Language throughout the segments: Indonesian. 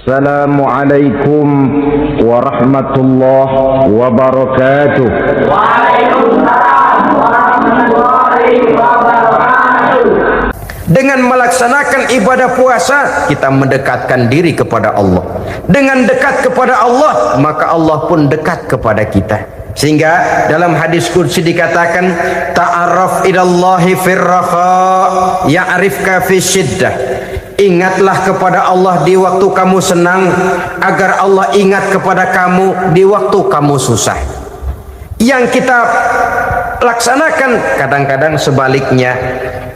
Assalamualaikum warahmatullahi wabarakatuh. Waalaikumsalam warahmatullahi wabarakatuh. Dengan melaksanakan ibadah puasa, kita mendekatkan diri kepada Allah. Dengan dekat kepada Allah, maka Allah pun dekat kepada kita. Sehingga dalam hadis qudsi dikatakan, ta'arraf ilallahi firraha ya'rifka fi syiddah. Ingatlah kepada Allah di waktu kamu senang, agar Allah ingat kepada kamu di waktu kamu susah. Yang kita laksanakan kadang-kadang sebaliknya.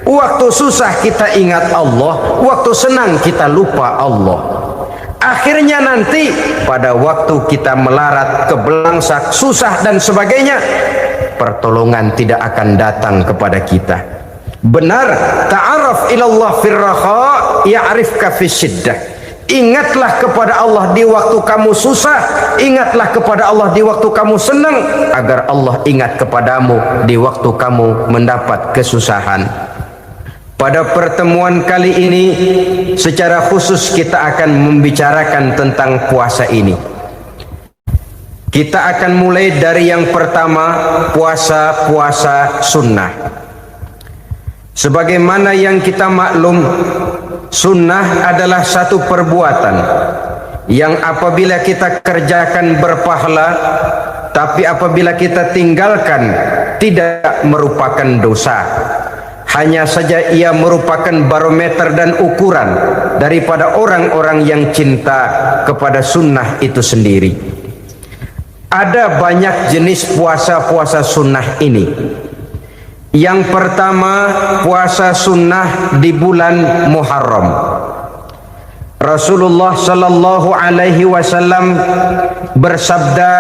Waktu susah kita ingat Allah, waktu senang kita lupa Allah. Akhirnya nanti pada waktu kita melarat, kebelangsak, susah dan sebagainya, pertolongan tidak akan datang kepada kita. Benar, ta'arraf ilallah firraha ya'rifka fi syiddah. Ingatlah kepada Allah di waktu kamu susah, ingatlah kepada Allah di waktu kamu senang, agar Allah ingat kepadamu di waktu kamu mendapat kesusahan. Pada pertemuan kali ini secara khusus kita akan membicarakan tentang puasa ini. Kita akan mulai dari yang pertama, puasa sunnah. Sebagaimana yang kita maklum, sunnah adalah satu perbuatan yang apabila kita kerjakan berpahala, tapi apabila kita tinggalkan tidak merupakan dosa. Hanya saja ia merupakan barometer dan ukuran daripada orang-orang yang cinta kepada sunnah itu sendiri. Ada banyak jenis puasa sunnah ini. Yang pertama, puasa sunnah di bulan Muharram. Rasulullah sallallahu alaihi wasallam bersabda,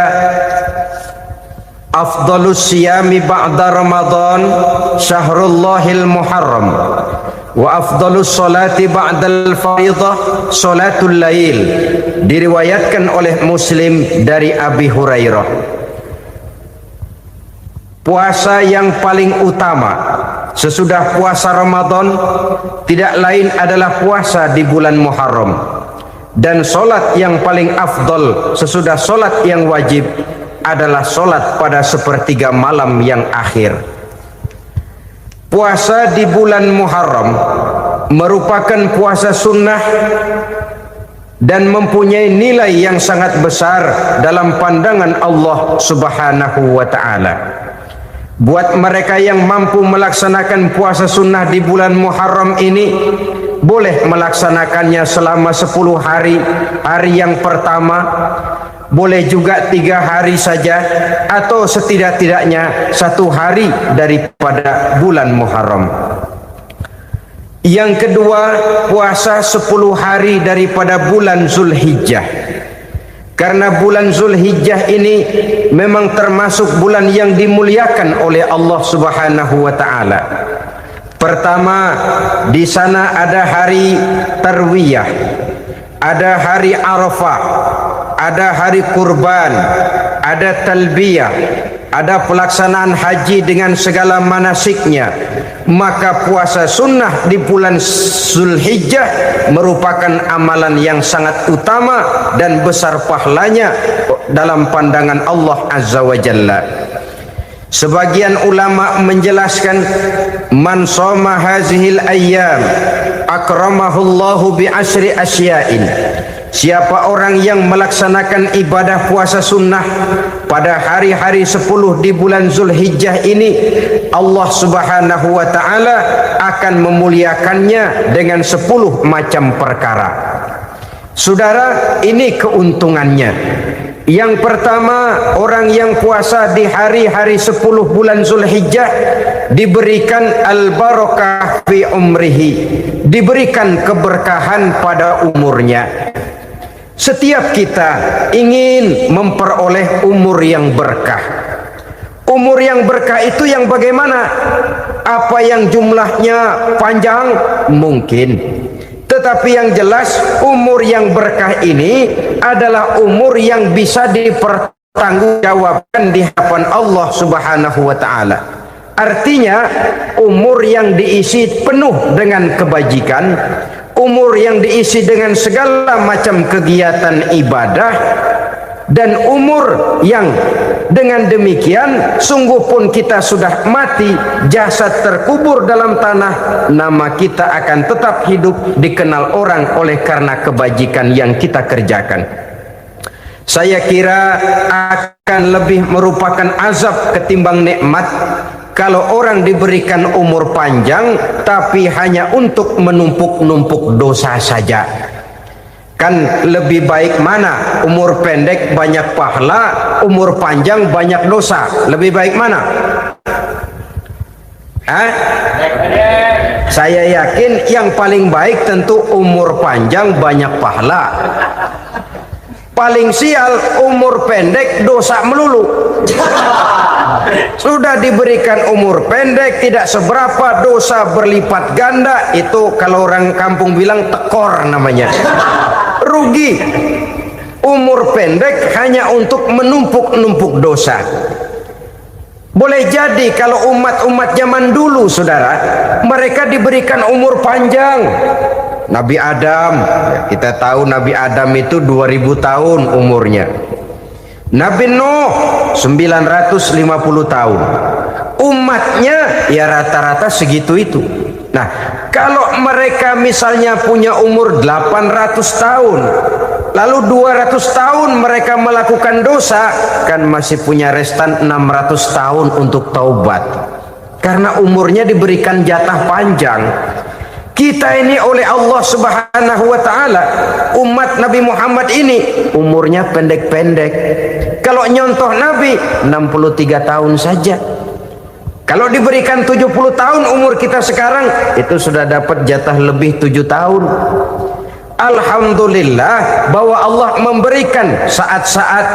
afdalus siyami ba'da Ramadan syahrullahil Muharram wa afdalus salati ba'dal fariḍah salatul lail. Diriwayatkan oleh Muslim dari Abi Hurairah. Puasa yang paling utama sesudah puasa Ramadan tidak lain adalah puasa di bulan Muharram, dan solat yang paling afdal sesudah solat yang wajib adalah solat pada sepertiga malam yang akhir. Puasa di bulan Muharram merupakan puasa sunnah dan mempunyai nilai yang sangat besar dalam pandangan Allah Subhanahu wa ta'ala. Buat mereka yang mampu melaksanakan puasa sunnah di bulan Muharram ini, boleh melaksanakannya selama 10 hari. Hari yang pertama boleh juga 3 hari saja, atau setidak-tidaknya 1 hari daripada bulan Muharram. Yang kedua, puasa 10 hari daripada bulan Zulhijjah. Karena bulan Zulhijjah ini memang termasuk bulan yang dimuliakan oleh Allah Subhanahu wa ta'ala. Pertama, di sana ada hari Tarwiyah, ada hari Arafah, ada hari kurban, ada talbiyah, ada pelaksanaan haji dengan segala manasiknya. Maka puasa sunnah di bulan Zulhijjah merupakan amalan yang sangat utama dan besar pahalanya dalam pandangan Allah Azza wa Jalla. Sebagian ulama menjelaskan, man shoma hazihil ayyam akramahullahu bi asri asya'in. Siapa orang yang melaksanakan ibadah puasa sunnah pada hari-hari 10 di bulan Zulhijjah ini, Allah Subhanahu wa ta'ala akan memuliakannya dengan 10 macam perkara. Saudara, ini keuntungannya. Yang pertama, orang yang puasa di hari-hari 10 bulan Zulhijjah diberikan al-barakah fi umrihi, diberikan keberkahan pada umurnya. Setiap kita ingin memperoleh umur yang berkah. Umur yang berkah itu yang bagaimana? Apa yang jumlahnya panjang? Mungkin. Tetapi yang jelas, umur yang berkah ini adalah umur yang bisa dipertanggungjawabkan di hadapan Allah Subhanahu wa ta'ala. Artinya umur yang diisi penuh dengan kebajikan, umur yang diisi dengan segala macam kegiatan ibadah, dan umur yang dengan demikian sungguh pun kita sudah mati, jasad terkubur dalam tanah, nama kita akan tetap hidup, dikenal orang oleh karena kebajikan yang kita kerjakan. Saya kira akan lebih merupakan azab ketimbang nikmat kalau orang diberikan umur panjang tapi hanya untuk menumpuk-numpuk dosa saja. Kan lebih baik mana? Umur pendek banyak pahala, umur panjang banyak dosa. Lebih baik mana? Saya yakin yang paling baik tentu umur panjang banyak pahala. Paling sial umur pendek dosa melulu. Sudah diberikan umur pendek tidak seberapa, dosa berlipat ganda. Itu kalau orang kampung bilang tekor namanya. Rugi. Umur pendek hanya untuk menumpuk-numpuk dosa. Boleh jadi kalau umat-umat zaman dulu, saudara, mereka diberikan umur panjang. Nabi Adam, kita tahu Nabi Adam itu 2000 tahun umurnya. Nabi Nuh 950 tahun. Umatnya ya rata-rata segitu itu. Nah, kalau mereka misalnya punya umur 800 tahun, lalu 200 tahun mereka melakukan dosa, kan masih punya restan 600 tahun untuk taubat. Karena umurnya diberikan jatah panjang. Kita ini oleh Allah Subhanahu wa taala, umat Nabi Muhammad ini umurnya pendek-pendek. Kalau nyontoh Nabi 63 tahun saja. Kalau diberikan 70 tahun umur kita sekarang, itu sudah dapat jatah lebih 7 tahun. Alhamdulillah bahwa Allah memberikan saat-saat,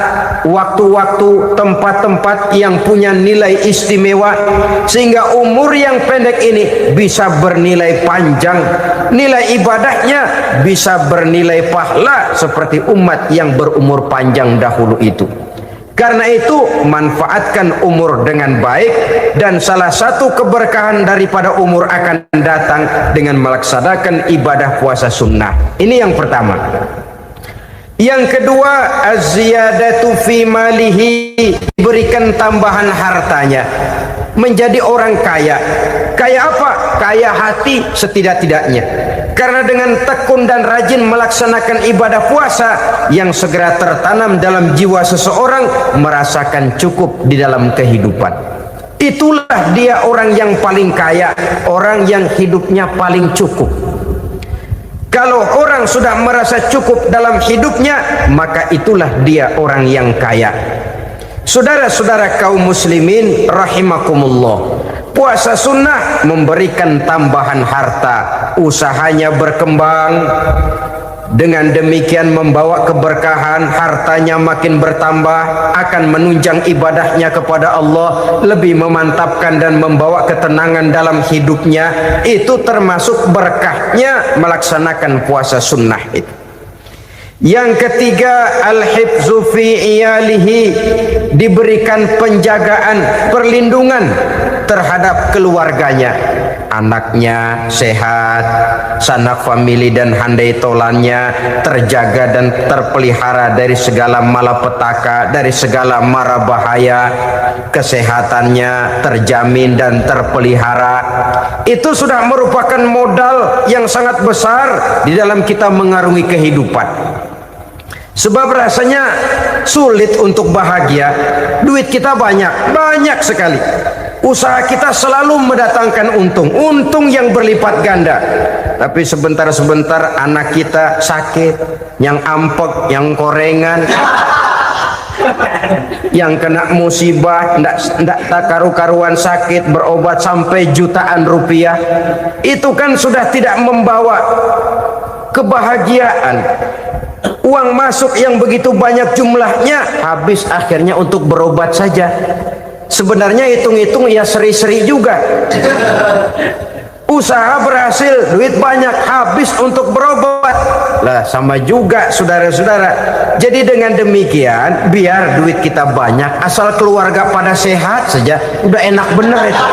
waktu-waktu, tempat-tempat yang punya nilai istimewa, sehingga umur yang pendek ini bisa bernilai panjang, nilai ibadahnya bisa bernilai pahala seperti umat yang berumur panjang dahulu itu. Karena itu manfaatkan umur dengan baik, dan salah satu keberkahan daripada umur akan datang dengan melaksanakan ibadah puasa sunnah. Ini yang pertama. Yang kedua, az-ziyadatu fi malihi, diberikan tambahan hartanya, menjadi orang kaya. Kaya apa? Kaya hati setidak-tidaknya. Karena dengan tekun dan rajin melaksanakan ibadah puasa yang segera tertanam dalam jiwa seseorang, merasakan cukup di dalam kehidupan. Itulah dia orang yang paling kaya, orang yang hidupnya paling cukup. Kalau orang sudah merasa cukup dalam hidupnya, maka itulah dia orang yang kaya. Saudara-saudara kaum muslimin rahimakumullah, puasa sunnah memberikan tambahan harta, usahanya berkembang, dengan demikian membawa keberkahan, hartanya makin bertambah, akan menunjang ibadahnya kepada Allah, lebih memantapkan dan membawa ketenangan dalam hidupnya. Itu termasuk berkahnya melaksanakan puasa sunnah itu. Yang ketiga, al-hifzu fi iyalihi, diberikan penjagaan, perlindungan terhadap keluarganya. Anaknya sehat, sanak famili dan handai tolannya terjaga dan terpelihara dari segala malapetaka, dari segala mara bahaya. Kesehatannya terjamin dan terpelihara. Itu sudah merupakan modal yang sangat besar di dalam kita mengarungi kehidupan. Sebab rasanya sulit untuk bahagia. Duit kita banyak sekali. Usaha kita selalu mendatangkan untung yang berlipat ganda. Tapi sebentar-sebentar anak kita sakit, yang ampek, yang korengan, yang kena musibah, ndak karu-karuan sakit, berobat sampai jutaan rupiah. Itu kan sudah tidak membawa kebahagiaan. Uang masuk yang begitu banyak jumlahnya, habis akhirnya untuk berobat saja. Sebenarnya hitung-hitung ya seri-seri juga. Usaha berhasil, duit banyak, habis untuk berobat. Lah sama juga saudara-saudara. Jadi dengan demikian, biar duit kita banyak, asal keluarga pada sehat saja, udah enak bener itu.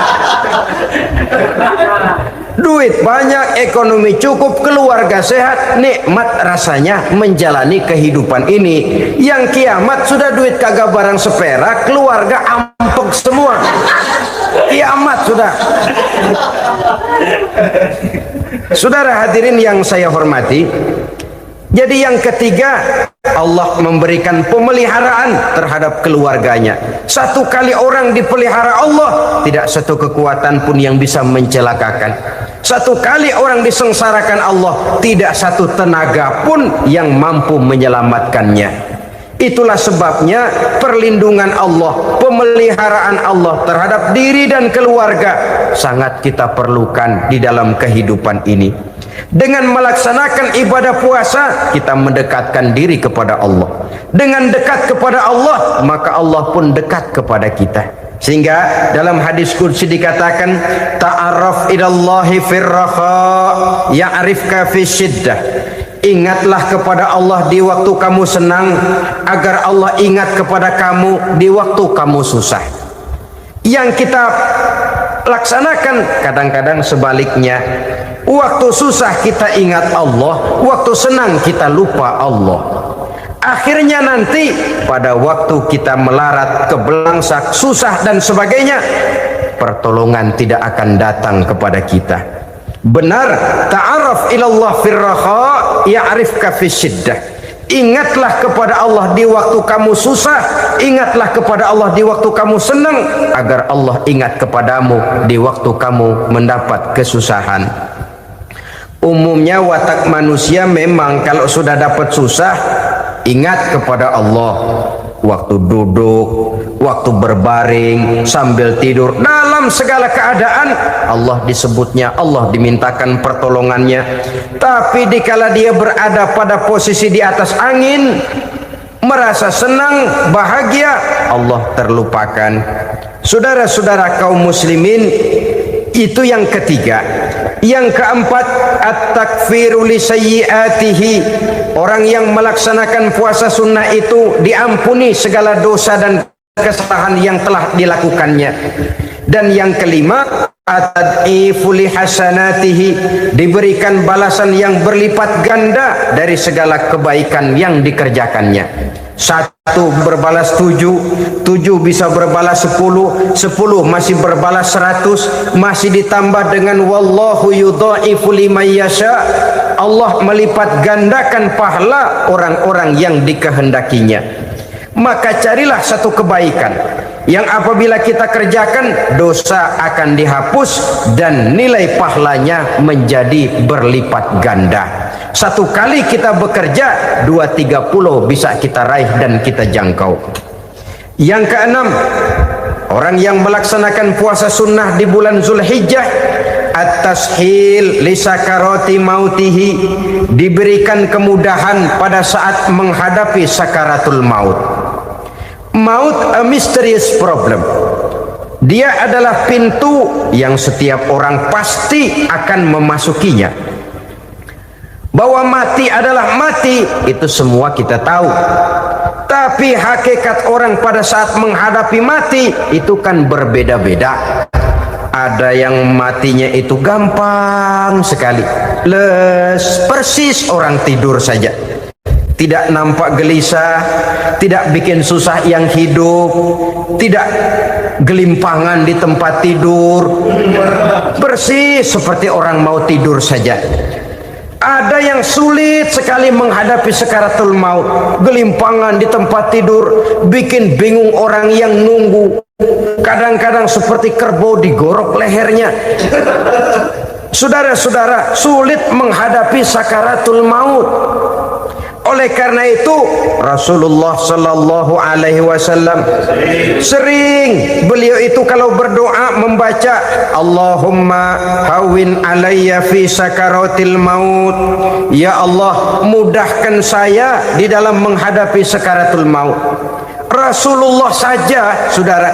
Duit banyak, ekonomi cukup, keluarga sehat, nikmat rasanya menjalani kehidupan ini. Yang kiamat sudah duit kagak barang seperak, keluarga ampek semua. Kiamat sudah. Saudara hadirin yang saya hormati, jadi yang ketiga, Allah memberikan pemeliharaan terhadap keluarganya. Satu kali orang dipelihara Allah, tidak satu kekuatan pun yang bisa mencelakakan. Satu kali orang disengsarakan Allah, tidak satu tenaga pun yang mampu menyelamatkannya. Itulah sebabnya perlindungan Allah, pemeliharaan Allah terhadap diri dan keluarga sangat kita perlukan di dalam kehidupan ini. Dengan melaksanakan ibadah puasa, kita mendekatkan diri kepada Allah. Dengan dekat kepada Allah, maka Allah pun dekat kepada kita. Sehingga dalam hadis qudsi dikatakan, ta'arraf ilallahi firraha ya'rifka fi syiddah. Ingatlah kepada Allah di waktu kamu senang, agar Allah ingat kepada kamu di waktu kamu susah. Yang kita laksanakan kadang-kadang sebaliknya. Waktu susah kita ingat Allah, waktu senang kita lupa Allah. Akhirnya nanti pada waktu kita melarat, kebelangsak, susah dan sebagainya, pertolongan tidak akan datang kepada kita. Benar, ta'arraf ilallah firraha ya'rifka fi syiddah. Ingatlah kepada Allah di waktu kamu susah, ingatlah kepada Allah di waktu kamu senang, agar Allah ingat kepadamu di waktu kamu mendapat kesusahan. Umumnya watak manusia memang kalau sudah dapat susah, ingat kepada Allah. Waktu duduk, waktu berbaring, sambil tidur, dalam segala keadaan Allah disebutnya, Allah dimintakan pertolongannya. Tapi dikala dia berada pada posisi di atas angin, merasa senang, bahagia, Allah terlupakan. Saudara-saudara kaum muslimin, itu yang ketiga. Yang keempat, at-takfiru li sayyiatihi. Orang yang melaksanakan puasa sunnah itu diampuni segala dosa dan kesalahan yang telah dilakukannya. Dan yang kelima, at-tad'ifu li hasanatihi. Diberikan balasan yang berlipat ganda dari segala kebaikan yang dikerjakannya. 1 berbalas 7, 7 bisa berbalas 10, 10 masih berbalas 100, masih ditambah dengan wallahu yudha'ifu liman yasha. Allah melipat gandakan pahala orang-orang yang dikehendakinya. Maka carilah satu kebaikan yang apabila kita kerjakan, dosa akan dihapus dan nilai pahalanya menjadi berlipat ganda. Satu kali kita bekerja, 2-3 pulau bisa kita raih dan kita jangkau. Yang keenam, orang yang melaksanakan puasa sunnah di bulan Zulhijjah, at-tashil li sakarati mautihi. Diberikan kemudahan pada saat menghadapi sakaratul maut. Maut a mysterious problem. Dia adalah pintu yang setiap orang pasti akan memasukinya. Bahwa mati adalah mati, itu semua kita tahu. Tapi hakikat orang pada saat menghadapi mati itu kan berbeda-beda. Ada yang matinya itu gampang sekali, persis orang tidur saja. Tidak nampak gelisah, tidak bikin susah yang hidup, tidak gelimpangan di tempat tidur, persis seperti orang mau tidur saja. Ada yang sulit sekali menghadapi sakaratul maut, gelimpangan di tempat tidur, bikin bingung orang yang nunggu. Kadang-kadang seperti kerbau digorok lehernya. Saudara-saudara, sulit menghadapi sakaratul maut. Oleh karena itu Rasulullah sallallahu alaihi wasallam sering beliau itu kalau berdoa membaca Allahumma hawin alayya fi sakaratil maut. Ya Allah, mudahkan saya di dalam menghadapi sakaratul maut. Rasulullah saja, saudara,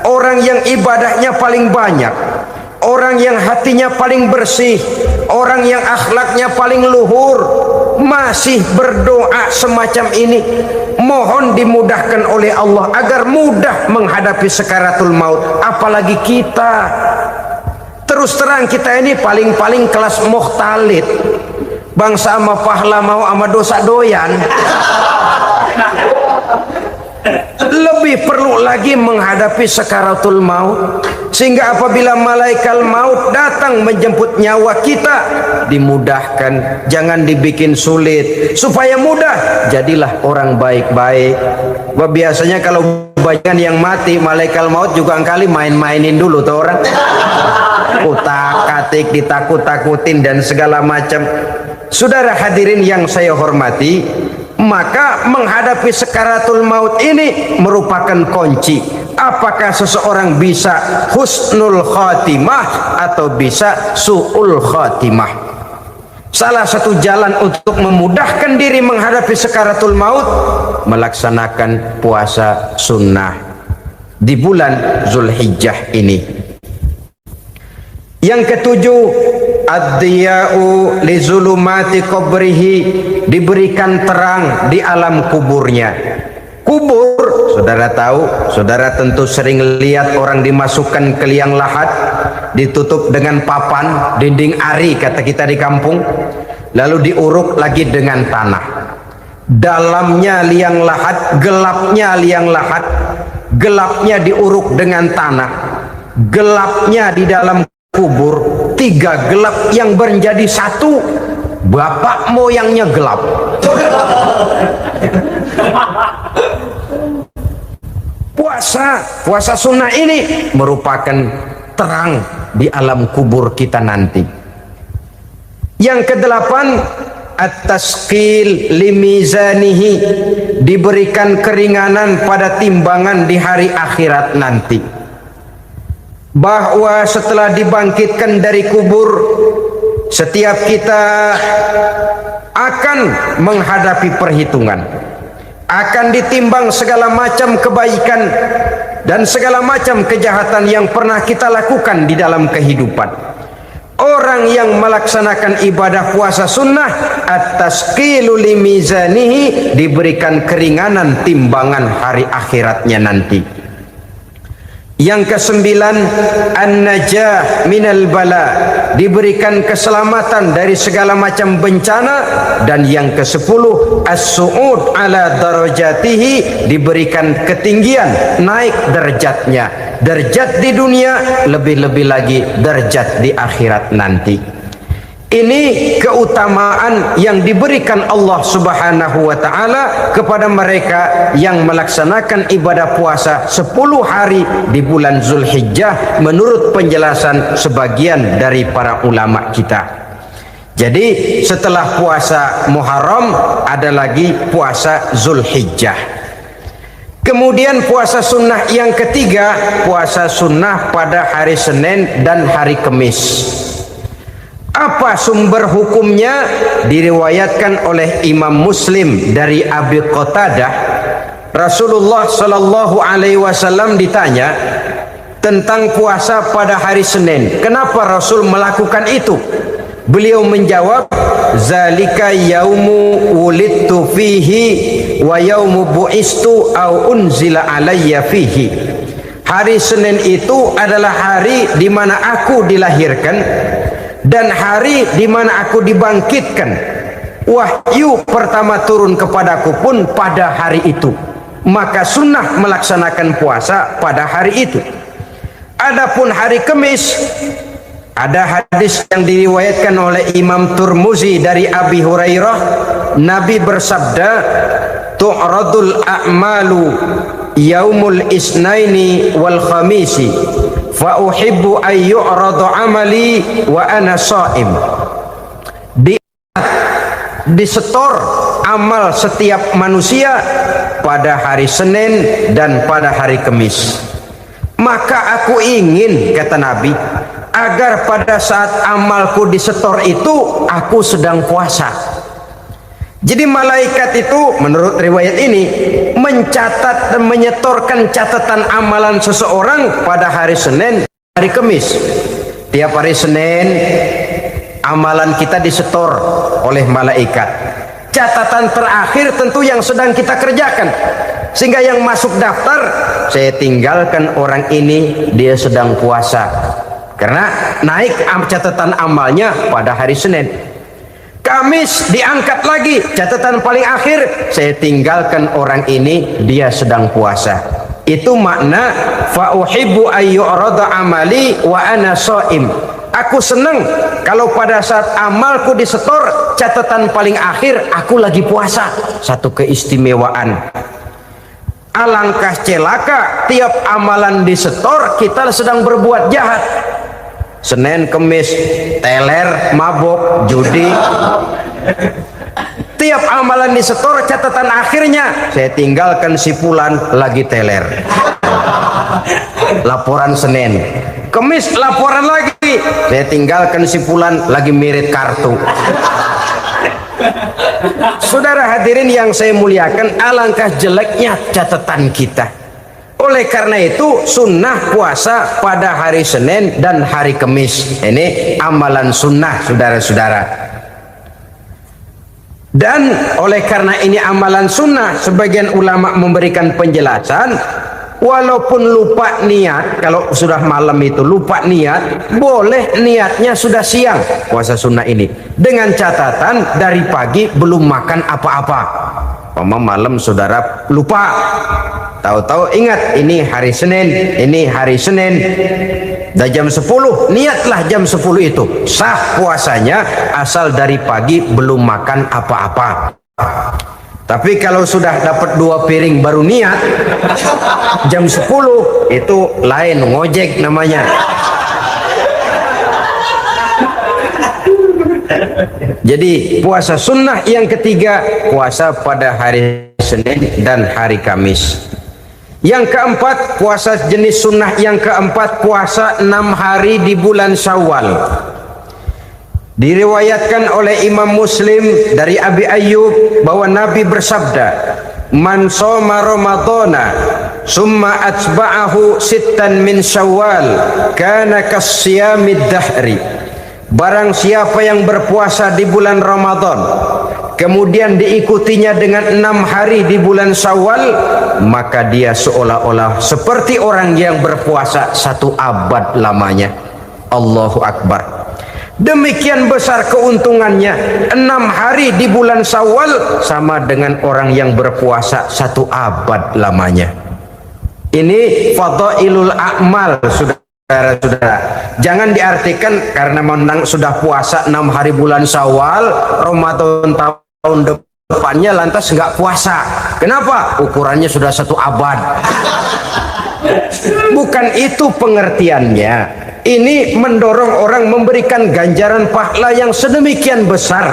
orang yang ibadahnya paling banyak, orang yang hatinya paling bersih, orang yang akhlaknya paling luhur, masih berdoa semacam ini. Mohon dimudahkan oleh Allah agar mudah menghadapi sakaratul maut. Apalagi kita. Terus terang kita ini paling-paling kelas mukhtalid. Bangsa sama pahala mau sama dosa doyan. Lebih perlu lagi menghadapi sakaratul maut, sehingga apabila malaikat maut datang menjemput nyawa kita, dimudahkan, jangan dibikin sulit, supaya mudah. Jadilah orang baik-baik. Biasanya kalau banyak yang mati, malaikat maut juga kali main-mainin dulu tuh orang, utak-atik, ditakut-takutin dan segala macam. Saudara hadirin yang saya hormati, maka menghadapi sakaratul maut ini merupakan kunci. Apakah seseorang bisa husnul khatimah atau bisa su'ul khatimah? Salah satu jalan untuk memudahkan diri menghadapi sakaratul maut, melaksanakan puasa sunnah di bulan Zulhijjah ini. Yang ketujuh, ad-diya'u li zulumati qabrihi, diberikan terang di alam kuburnya. Kubur, saudara tahu, saudara tentu sering lihat orang dimasukkan ke liang lahat, ditutup dengan papan, dinding ari kata kita di kampung, lalu diuruk lagi dengan tanah. Dalamnya liang lahat, gelapnya liang lahat, gelapnya diuruk dengan tanah, gelapnya di dalam kubur, tiga gelap yang menjadi satu. Bapak moyangnya gelap. Puasa sunnah ini merupakan terang di alam kubur kita nanti. Yang kedelapan, at-tasqil limizanihi, diberikan keringanan pada timbangan di hari akhirat nanti. Bahwa setelah dibangkitkan dari kubur, setiap kita akan menghadapi perhitungan, akan ditimbang segala macam kebaikan dan segala macam kejahatan yang pernah kita lakukan di dalam kehidupan. Orang yang melaksanakan ibadah puasa sunnah, at-tasqilu limizanihi, diberikan keringanan timbangan hari akhiratnya nanti. Yang kesembilan, an-najah minal bala, diberikan keselamatan dari segala macam bencana. Dan yang kesepuluh, as-su'ud ala darajatihi, diberikan ketinggian, naik derajatnya, derajat di dunia, lebih-lebih lagi derajat di akhirat nanti. Ini keutamaan yang diberikan Allah Subhanahu wa ta'ala kepada mereka yang melaksanakan ibadah puasa 10 hari di bulan Zulhijjah menurut penjelasan sebagian dari para ulama kita. Jadi setelah puasa Muharram ada lagi puasa Zulhijjah. Kemudian puasa sunnah yang ketiga, puasa sunnah pada hari Senin dan hari Kamis. Apa sumber hukumnya? Diriwayatkan oleh Imam Muslim dari Abi Qatadah, Rasulullah sallallahu alaihi wasallam ditanya tentang puasa pada hari Senin. Kenapa Rasul melakukan itu? Beliau menjawab, zalika yaumu wulidtu fihi wa yaumu bu'istu au unzila alayya fihi. Hari Senin itu adalah hari di mana aku dilahirkan dan hari di mana aku dibangkitkan. Wahyu pertama turun kepadaku pun pada hari itu. Maka sunnah melaksanakan puasa pada hari itu. Adapun hari Kamis, ada hadis yang diriwayatkan oleh Imam Turmuzi dari Abi Hurairah, Nabi bersabda, tu'radul a'malu yaumul isnaini wal khamisi fa uhibbu ay yu'radu amali wa ana shaim. Disetor amal setiap manusia pada hari Senin dan pada hari Kamis. Maka aku ingin, kata Nabi, agar pada saat amalku disetor itu aku sedang puasa. Jadi malaikat itu menurut riwayat ini mencatat dan menyetorkan catatan amalan seseorang pada hari Senin, hari Kamis. Tiap hari Senin amalan kita disetor oleh malaikat. Catatan terakhir tentu yang sedang kita kerjakan, sehingga yang masuk daftar, saya tinggalkan orang ini, dia sedang puasa. karena naik catatan amalnya pada hari Senin. Kamis diangkat lagi, catatan paling akhir, saya tinggalkan orang ini, dia sedang puasa. Itu makna fa uhibbu ayyurada amali wa ana shaim. Aku senang kalau pada saat amalku disetor, catatan paling akhir aku lagi puasa. Satu keistimewaan. Alangkah celaka tiap amalan disetor kita sedang berbuat jahat. Senin, Kemis, teler, mabok, judi. Tiap amalan disetor, catatan akhirnya saya tinggalkan si fulan lagi teler. Laporan Senin. Kemis laporan lagi, saya tinggalkan si fulan lagi mirit kartu. Saudara hadirin yang saya muliakan, alangkah jeleknya catatan kita. Oleh karena itu sunnah puasa pada hari Senin dan hari Kamis. Ini amalan sunnah, saudara-saudara. Dan oleh karena ini amalan sunnah, sebagian ulama memberikan penjelasan, walaupun lupa niat, kalau sudah malam itu lupa niat, boleh niatnya sudah siang puasa sunnah ini, dengan catatan dari pagi belum makan apa-apa. Malam saudara lupa, tahu-tahu ingat ini hari Senin, dah jam 10, niatlah jam 10 itu sah puasanya, asal dari pagi belum makan apa-apa. Tapi kalau sudah dapat 2 piring baru niat jam 10, itu lain, ngojek namanya. Jadi puasa sunnah yang ketiga, puasa pada hari Senin dan hari Kamis. Yang keempat, puasa jenis sunnah yang keempat, puasa 6 hari di bulan Syawal. Diriwayatkan oleh Imam Muslim dari Abi Ayyub bahwa Nabi bersabda, "Man shoma Ramadhana summa atba'ahu sittan min Syawal kana kasyamid dahri." Barang siapa yang berpuasa di bulan Ramadan, kemudian diikutinya dengan 6 hari di bulan Syawal, maka dia seolah-olah seperti orang yang berpuasa 1 abad lamanya. Allahu Akbar. Demikian besar keuntungannya. 6 hari di bulan Syawal sama dengan orang yang berpuasa 1 abad lamanya. Ini fadailul a'mal, saudara-saudara. Jangan diartikan karena menang sudah puasa 6 hari bulan Syawal, Ramadan tahun depannya lantas nggak puasa. Kenapa? Ukurannya sudah 1 abad. Bukan itu pengertiannya. Ini mendorong orang memberikan ganjaran pahala yang sedemikian besar.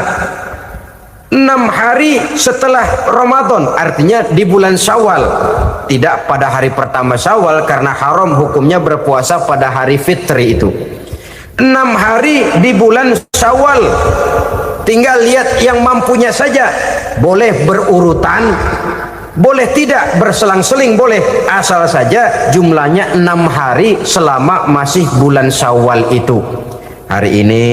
6 hari setelah Ramadan, artinya di bulan Syawal, tidak pada hari pertama Syawal karena haram hukumnya berpuasa pada hari fitri itu. 6 hari di bulan Syawal, tinggal lihat yang mampunya saja, boleh berurutan, boleh tidak berselang-seling, boleh, asal saja jumlahnya 6 hari selama masih bulan Syawal itu. Hari ini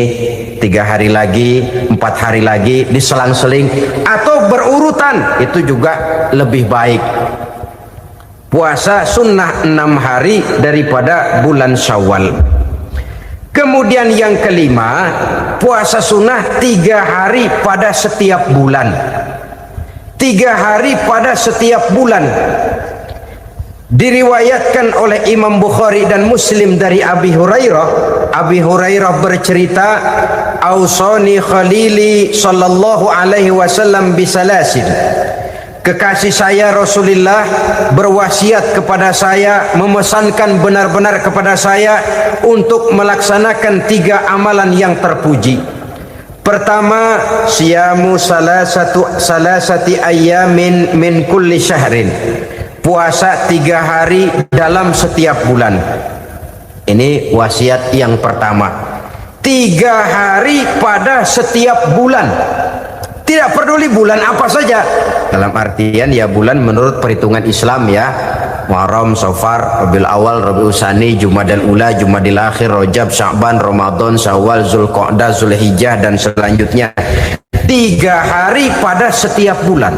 3 hari lagi, 4 hari lagi, diselang-seling atau berurutan, itu juga lebih baik. Puasa sunnah 6 hari daripada bulan Syawal. Kemudian yang kelima, puasa sunnah 3 hari pada setiap bulan. 3 hari pada setiap bulan. Diriwayatkan oleh Imam Bukhari dan Muslim dari Abi Hurairah. Abi Hurairah bercerita, "Ausani Khalili sallallahu alaihi wasallam bisalasin." Kekasih saya Rasulullah berwasiat kepada saya, memesankan benar-benar kepada saya untuk melaksanakan 3 amalan yang terpuji. Pertama, siyamu salasati ayyamin min kulli syahrin. Puasa 3 hari dalam setiap bulan. Ini wasiat yang pertama. 3 hari pada setiap bulan. Tidak peduli bulan apa saja. Dalam artian ya bulan menurut perhitungan Islam ya. Muharram, Safar, Rabiul Awal, Rabiul Tsani, Jumadal Ula, Jumadil Akhir, Rajab, Sya'ban, Ramadan, Syawal, Zulqa'dah, Zulhijjah dan selanjutnya. 3 hari pada setiap bulan.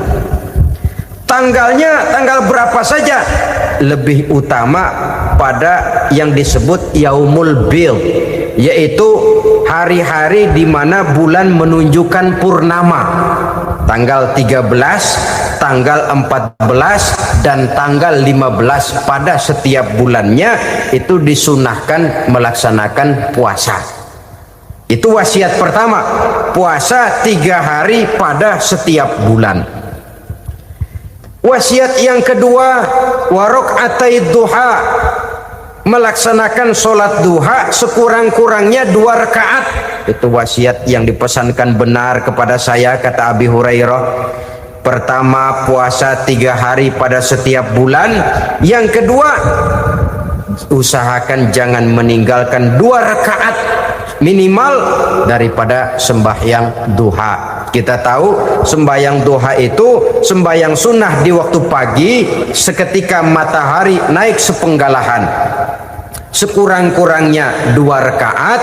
Tanggalnya tanggal berapa saja, lebih utama pada yang disebut Yaumul Bid. yaitu hari-hari di mana bulan menunjukkan purnama. Tanggal 13, tanggal 14, dan tanggal 15 pada setiap bulannya itu disunahkan melaksanakan puasa. Itu wasiat pertama, puasa 3 hari pada setiap bulan. Wasiat yang kedua, warok'atai duha, melaksanakan sholat duha sekurang-kurangnya 2 rakaat. Itu wasiat yang dipesankan benar kepada saya, kata Abi Hurairah. Pertama, puasa 3 hari pada setiap bulan. Yang kedua, usahakan jangan meninggalkan 2 rakaat minimal daripada sembahyang duha. Kita tahu sembahyang duha itu sembahyang sunnah di waktu pagi seketika matahari naik sepenggalahan. Sekurang-kurangnya 2 rakaat,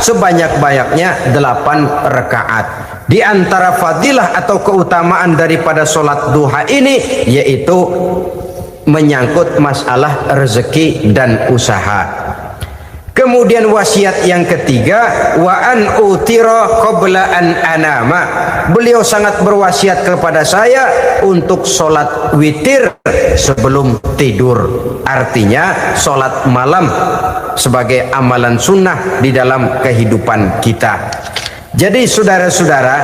sebanyak-banyaknya 8 rakaat. Di antara fadilah atau keutamaan daripada sholat duha ini yaitu menyangkut masalah rezeki dan usaha. Kemudian wasiat yang ketiga, wa an utira qabla an anama. Beliau sangat berwasiat kepada saya untuk sholat witir sebelum tidur. Artinya sholat malam sebagai amalan sunnah di dalam kehidupan kita. Jadi saudara-saudara,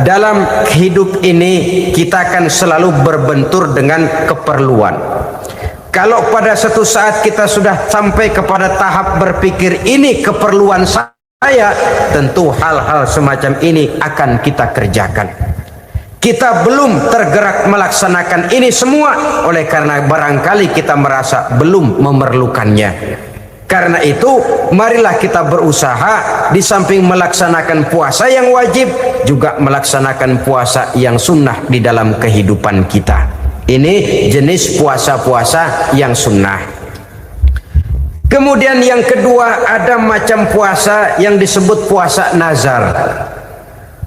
dalam hidup ini kita akan selalu berbentur dengan keperluan. Kalau pada satu saat kita sudah sampai kepada tahap berpikir ini keperluan saya, tentu hal-hal semacam ini akan kita kerjakan. Kita belum tergerak melaksanakan ini semua oleh karena barangkali kita merasa belum memerlukannya. Karena itu marilah kita berusaha di samping melaksanakan puasa yang wajib juga melaksanakan puasa yang sunnah di dalam kehidupan kita. Ini jenis puasa-puasa yang sunnah. Kemudian yang kedua, ada macam puasa yang disebut puasa nazar.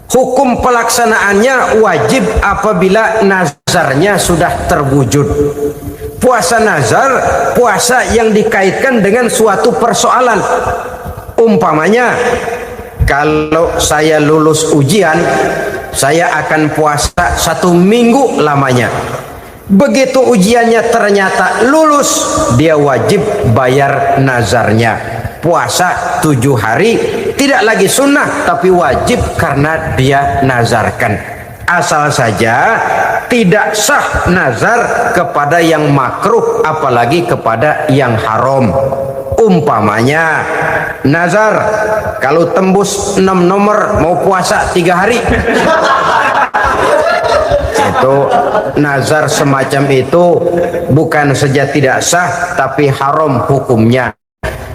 Hukum pelaksanaannya wajib apabila nazarnya sudah terwujud. Puasa nazar, puasa yang dikaitkan dengan suatu persoalan. Umpamanya, kalau saya lulus ujian, saya akan puasa 1 minggu lamanya. Begitu ujiannya ternyata lulus, dia wajib bayar nazarnya. Puasa 7 hari, tidak lagi sunnah tapi wajib karena dia nazarkan. Asal saja tidak sah nazar kepada yang makruh apalagi kepada yang haram. Umpamanya nazar kalau tembus 6 nomor mau puasa 3 hari. Itu nazar semacam itu bukan saja tidak sah tapi haram hukumnya.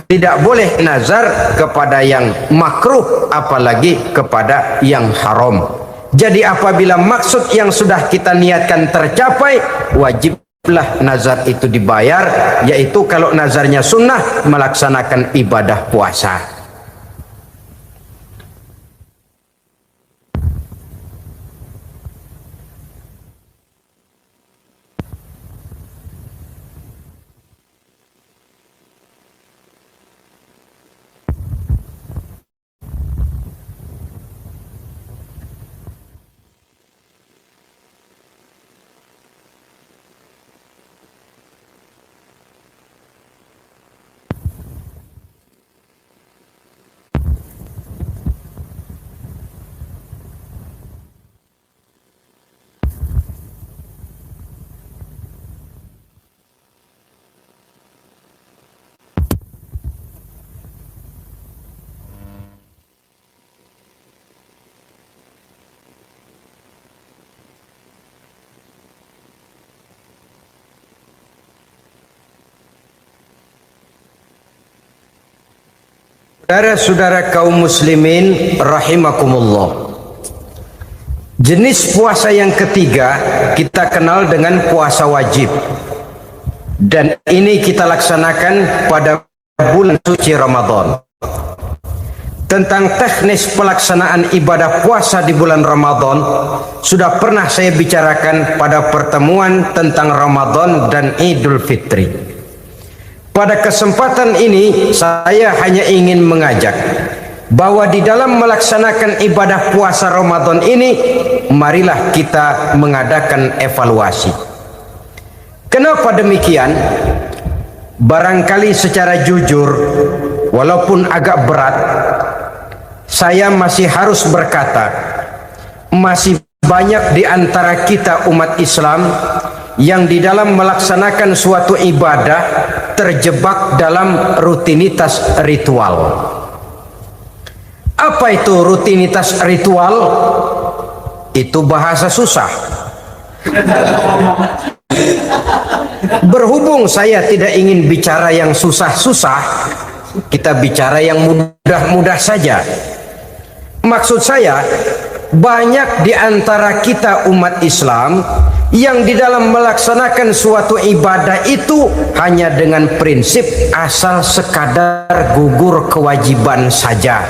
Tidak boleh nazar kepada yang makruh apalagi kepada yang haram. Jadi apabila maksud yang sudah kita niatkan tercapai, wajiblah nazar itu dibayar, yaitu kalau nazarnya sunnah melaksanakan ibadah puasa. Saudara-saudara kaum muslimin rahimakumullah. Jenis puasa yang ketiga kita kenal dengan puasa wajib. Dan ini kita laksanakan pada bulan suci Ramadan. Tentang teknis pelaksanaan ibadah puasa di bulan Ramadan sudah pernah saya bicarakan pada pertemuan tentang Ramadan dan Idul Fitri. Pada kesempatan ini saya hanya ingin mengajak bahwa di dalam melaksanakan ibadah puasa Ramadan ini, marilah kita mengadakan evaluasi. Kenapa demikian? Barangkali secara jujur, walaupun agak berat, saya masih harus berkata, masih banyak di antara kita umat Islam yang di dalam melaksanakan suatu ibadah terjebak dalam rutinitas ritual. Apa itu rutinitas ritual? Itu bahasa susah. Berhubung saya tidak ingin bicara yang susah-susah, kita bicara yang mudah-mudah saja. Maksud saya, banyak di antara kita umat Islam yang di dalam melaksanakan suatu ibadah itu hanya dengan prinsip asal sekadar gugur kewajiban saja.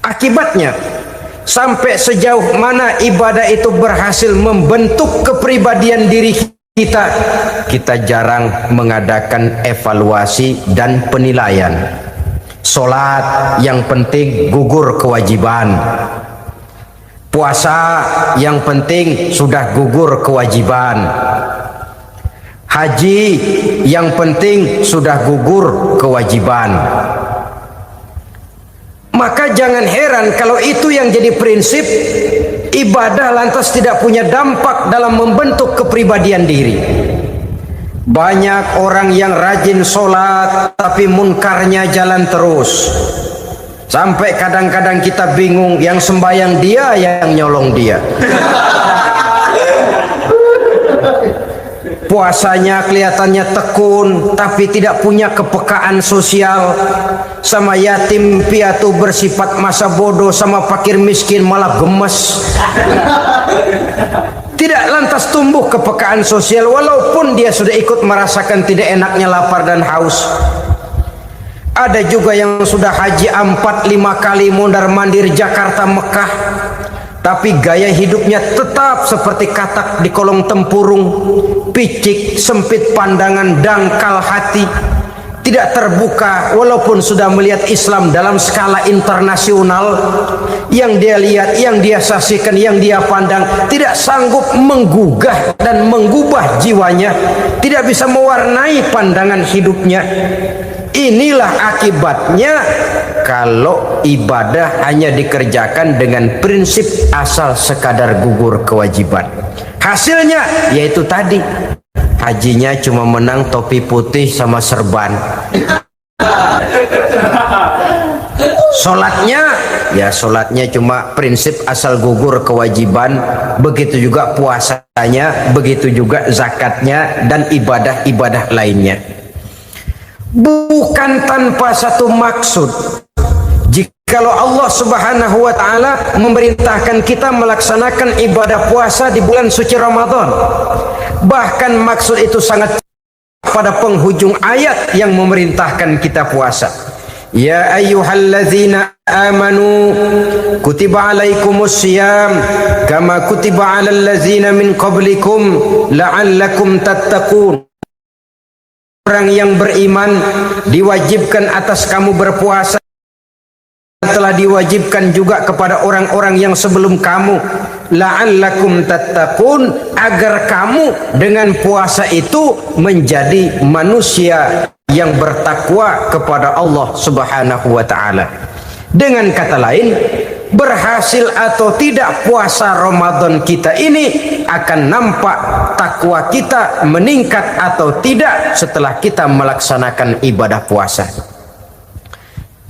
Akibatnya, sampai sejauh mana ibadah itu berhasil membentuk kepribadian diri kita, kita jarang mengadakan evaluasi dan penilaian. Solat yang penting gugur kewajiban. Puasa yang penting sudah gugur kewajiban. Haji yang penting sudah gugur kewajiban. Maka jangan heran kalau itu yang jadi prinsip, ibadah lantas tidak punya dampak dalam membentuk kepribadian diri. Banyak orang yang rajin sholat tapi munkarnya jalan terus. Sampai kadang-kadang kita bingung, yang sembahyang dia, yang nyolong dia. Puasanya kelihatannya tekun, tapi tidak punya kepekaan sosial. Sama yatim piatu bersifat masa bodoh, sama fakir miskin malah gemes. Tidak lantas tumbuh kepekaan sosial, walaupun dia sudah ikut merasakan tidak enaknya lapar dan haus. Ada juga yang sudah haji 4-5 kali mondar-mandir Jakarta Mekah, tapi gaya hidupnya tetap seperti katak di kolong tempurung, picik, sempit pandangan, dangkal hati, tidak terbuka walaupun sudah melihat Islam dalam skala internasional. Yang dia lihat, yang dia saksikan, yang dia pandang, tidak sanggup menggugah dan mengubah jiwanya, tidak bisa mewarnai pandangan hidupnya. Inilah akibatnya kalau ibadah hanya dikerjakan dengan prinsip asal sekadar gugur kewajiban. Hasilnya yaitu tadi, hajinya cuma menang topi putih sama serban. Sholatnya cuma prinsip asal gugur kewajiban. Begitu juga puasanya, begitu juga zakatnya dan ibadah-ibadah lainnya. Bukan tanpa satu maksud. Jikalau Allah Subhanahu wa taala memerintahkan kita melaksanakan ibadah puasa di bulan suci Ramadan, bahkan maksud itu sangat pada penghujung ayat yang memerintahkan kita puasa. Ya ayyuhalladzina amanu kutiba alaikumus syiyam kama kutiba alal ladzina min qablikum la'allakum tattaqun. Orang yang beriman, diwajibkan atas kamu berpuasa, telah diwajibkan juga kepada orang-orang yang sebelum kamu, la'allakum tattaqun, agar kamu dengan puasa itu menjadi manusia yang bertakwa kepada Allah Subhanahu wa taala. Dengan kata lain, berhasil atau tidak puasa Ramadan kita ini akan nampak takwa kita meningkat atau tidak setelah kita melaksanakan ibadah puasa.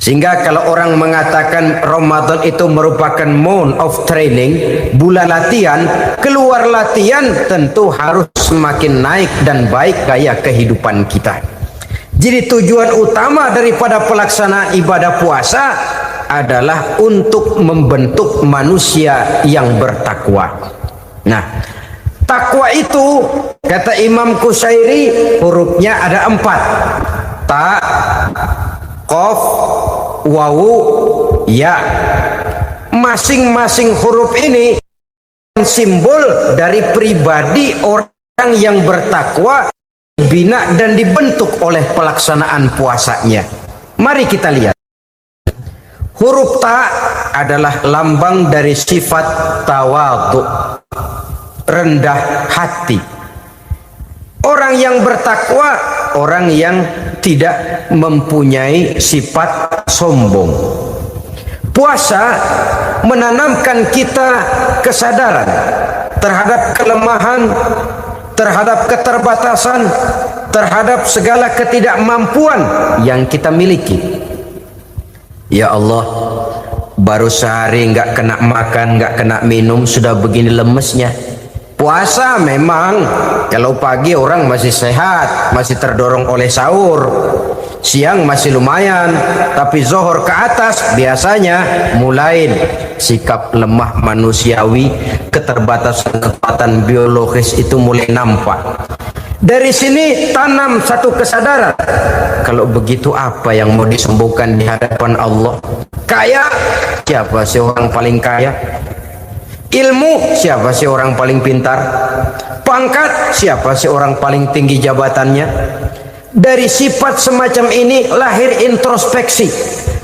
Sehingga kalau orang mengatakan Ramadan itu merupakan month of training, bulan latihan, keluar latihan tentu harus semakin naik dan baik gaya kehidupan kita. Jadi tujuan utama daripada pelaksanaan ibadah puasa adalah untuk membentuk manusia yang bertakwa. Nah, takwa itu kata Imam Qusairi hurufnya ada 4. Ta, qaf, wawu, ya. Masing-masing huruf ini simbol dari pribadi orang yang bertakwa dibina dan dibentuk oleh pelaksanaan puasanya. Mari kita lihat. Huruf ta adalah lambang dari sifat tawadhu, rendah hati. Orang yang bertakwa, orang yang tidak mempunyai sifat sombong. Puasa menanamkan kita kesadaran terhadap kelemahan, terhadap keterbatasan, terhadap segala ketidakmampuan yang kita miliki. Ya Allah, baru sehari nggak kena makan, nggak kena minum, sudah begini lemesnya. Puasa memang, kalau pagi orang masih sehat, masih terdorong oleh sahur. Siang masih lumayan, tapi zuhur ke atas biasanya mulai sikap lemah manusiawi, keterbatasan kekuatan biologis itu mulai nampak. Dari sini tanam satu kesadaran. Kalau begitu apa yang mau disembuhkan di hadapan Allah? Kaya, siapa sih orang paling kaya? Ilmu, siapa sih orang paling pintar? Pangkat, siapa sih orang paling tinggi jabatannya? Dari sifat semacam ini lahir introspeksi,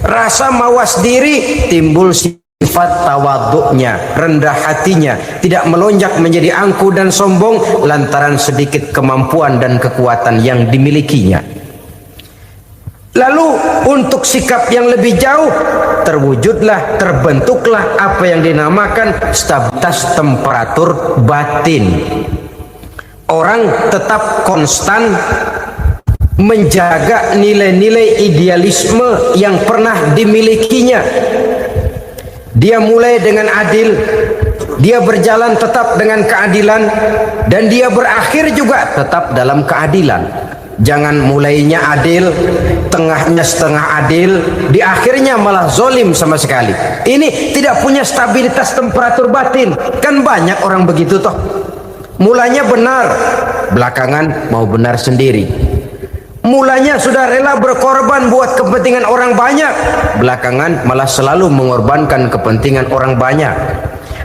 rasa mawas diri, timbul sifat tawaduknya, rendah hatinya, tidak melonjak menjadi angku dan sombong lantaran sedikit kemampuan dan kekuatan yang dimilikinya. Lalu untuk sikap yang lebih jauh, terwujudlah, terbentuklah apa yang dinamakan stabilitas temperatur batin. Orang tetap konstan menjaga nilai-nilai idealisme yang pernah dimilikinya. Dia mulai dengan adil, dia berjalan tetap dengan keadilan, dan dia berakhir juga tetap dalam keadilan. Jangan mulainya adil, tengahnya setengah adil, di akhirnya malah zolim sama sekali. Ini tidak punya stabilitas temperatur batin. Kan banyak orang begitu toh. Mulanya benar, belakangan mau benar sendiri. Mulanya sudah rela berkorban buat kepentingan orang banyak, belakangan malah selalu mengorbankan kepentingan orang banyak.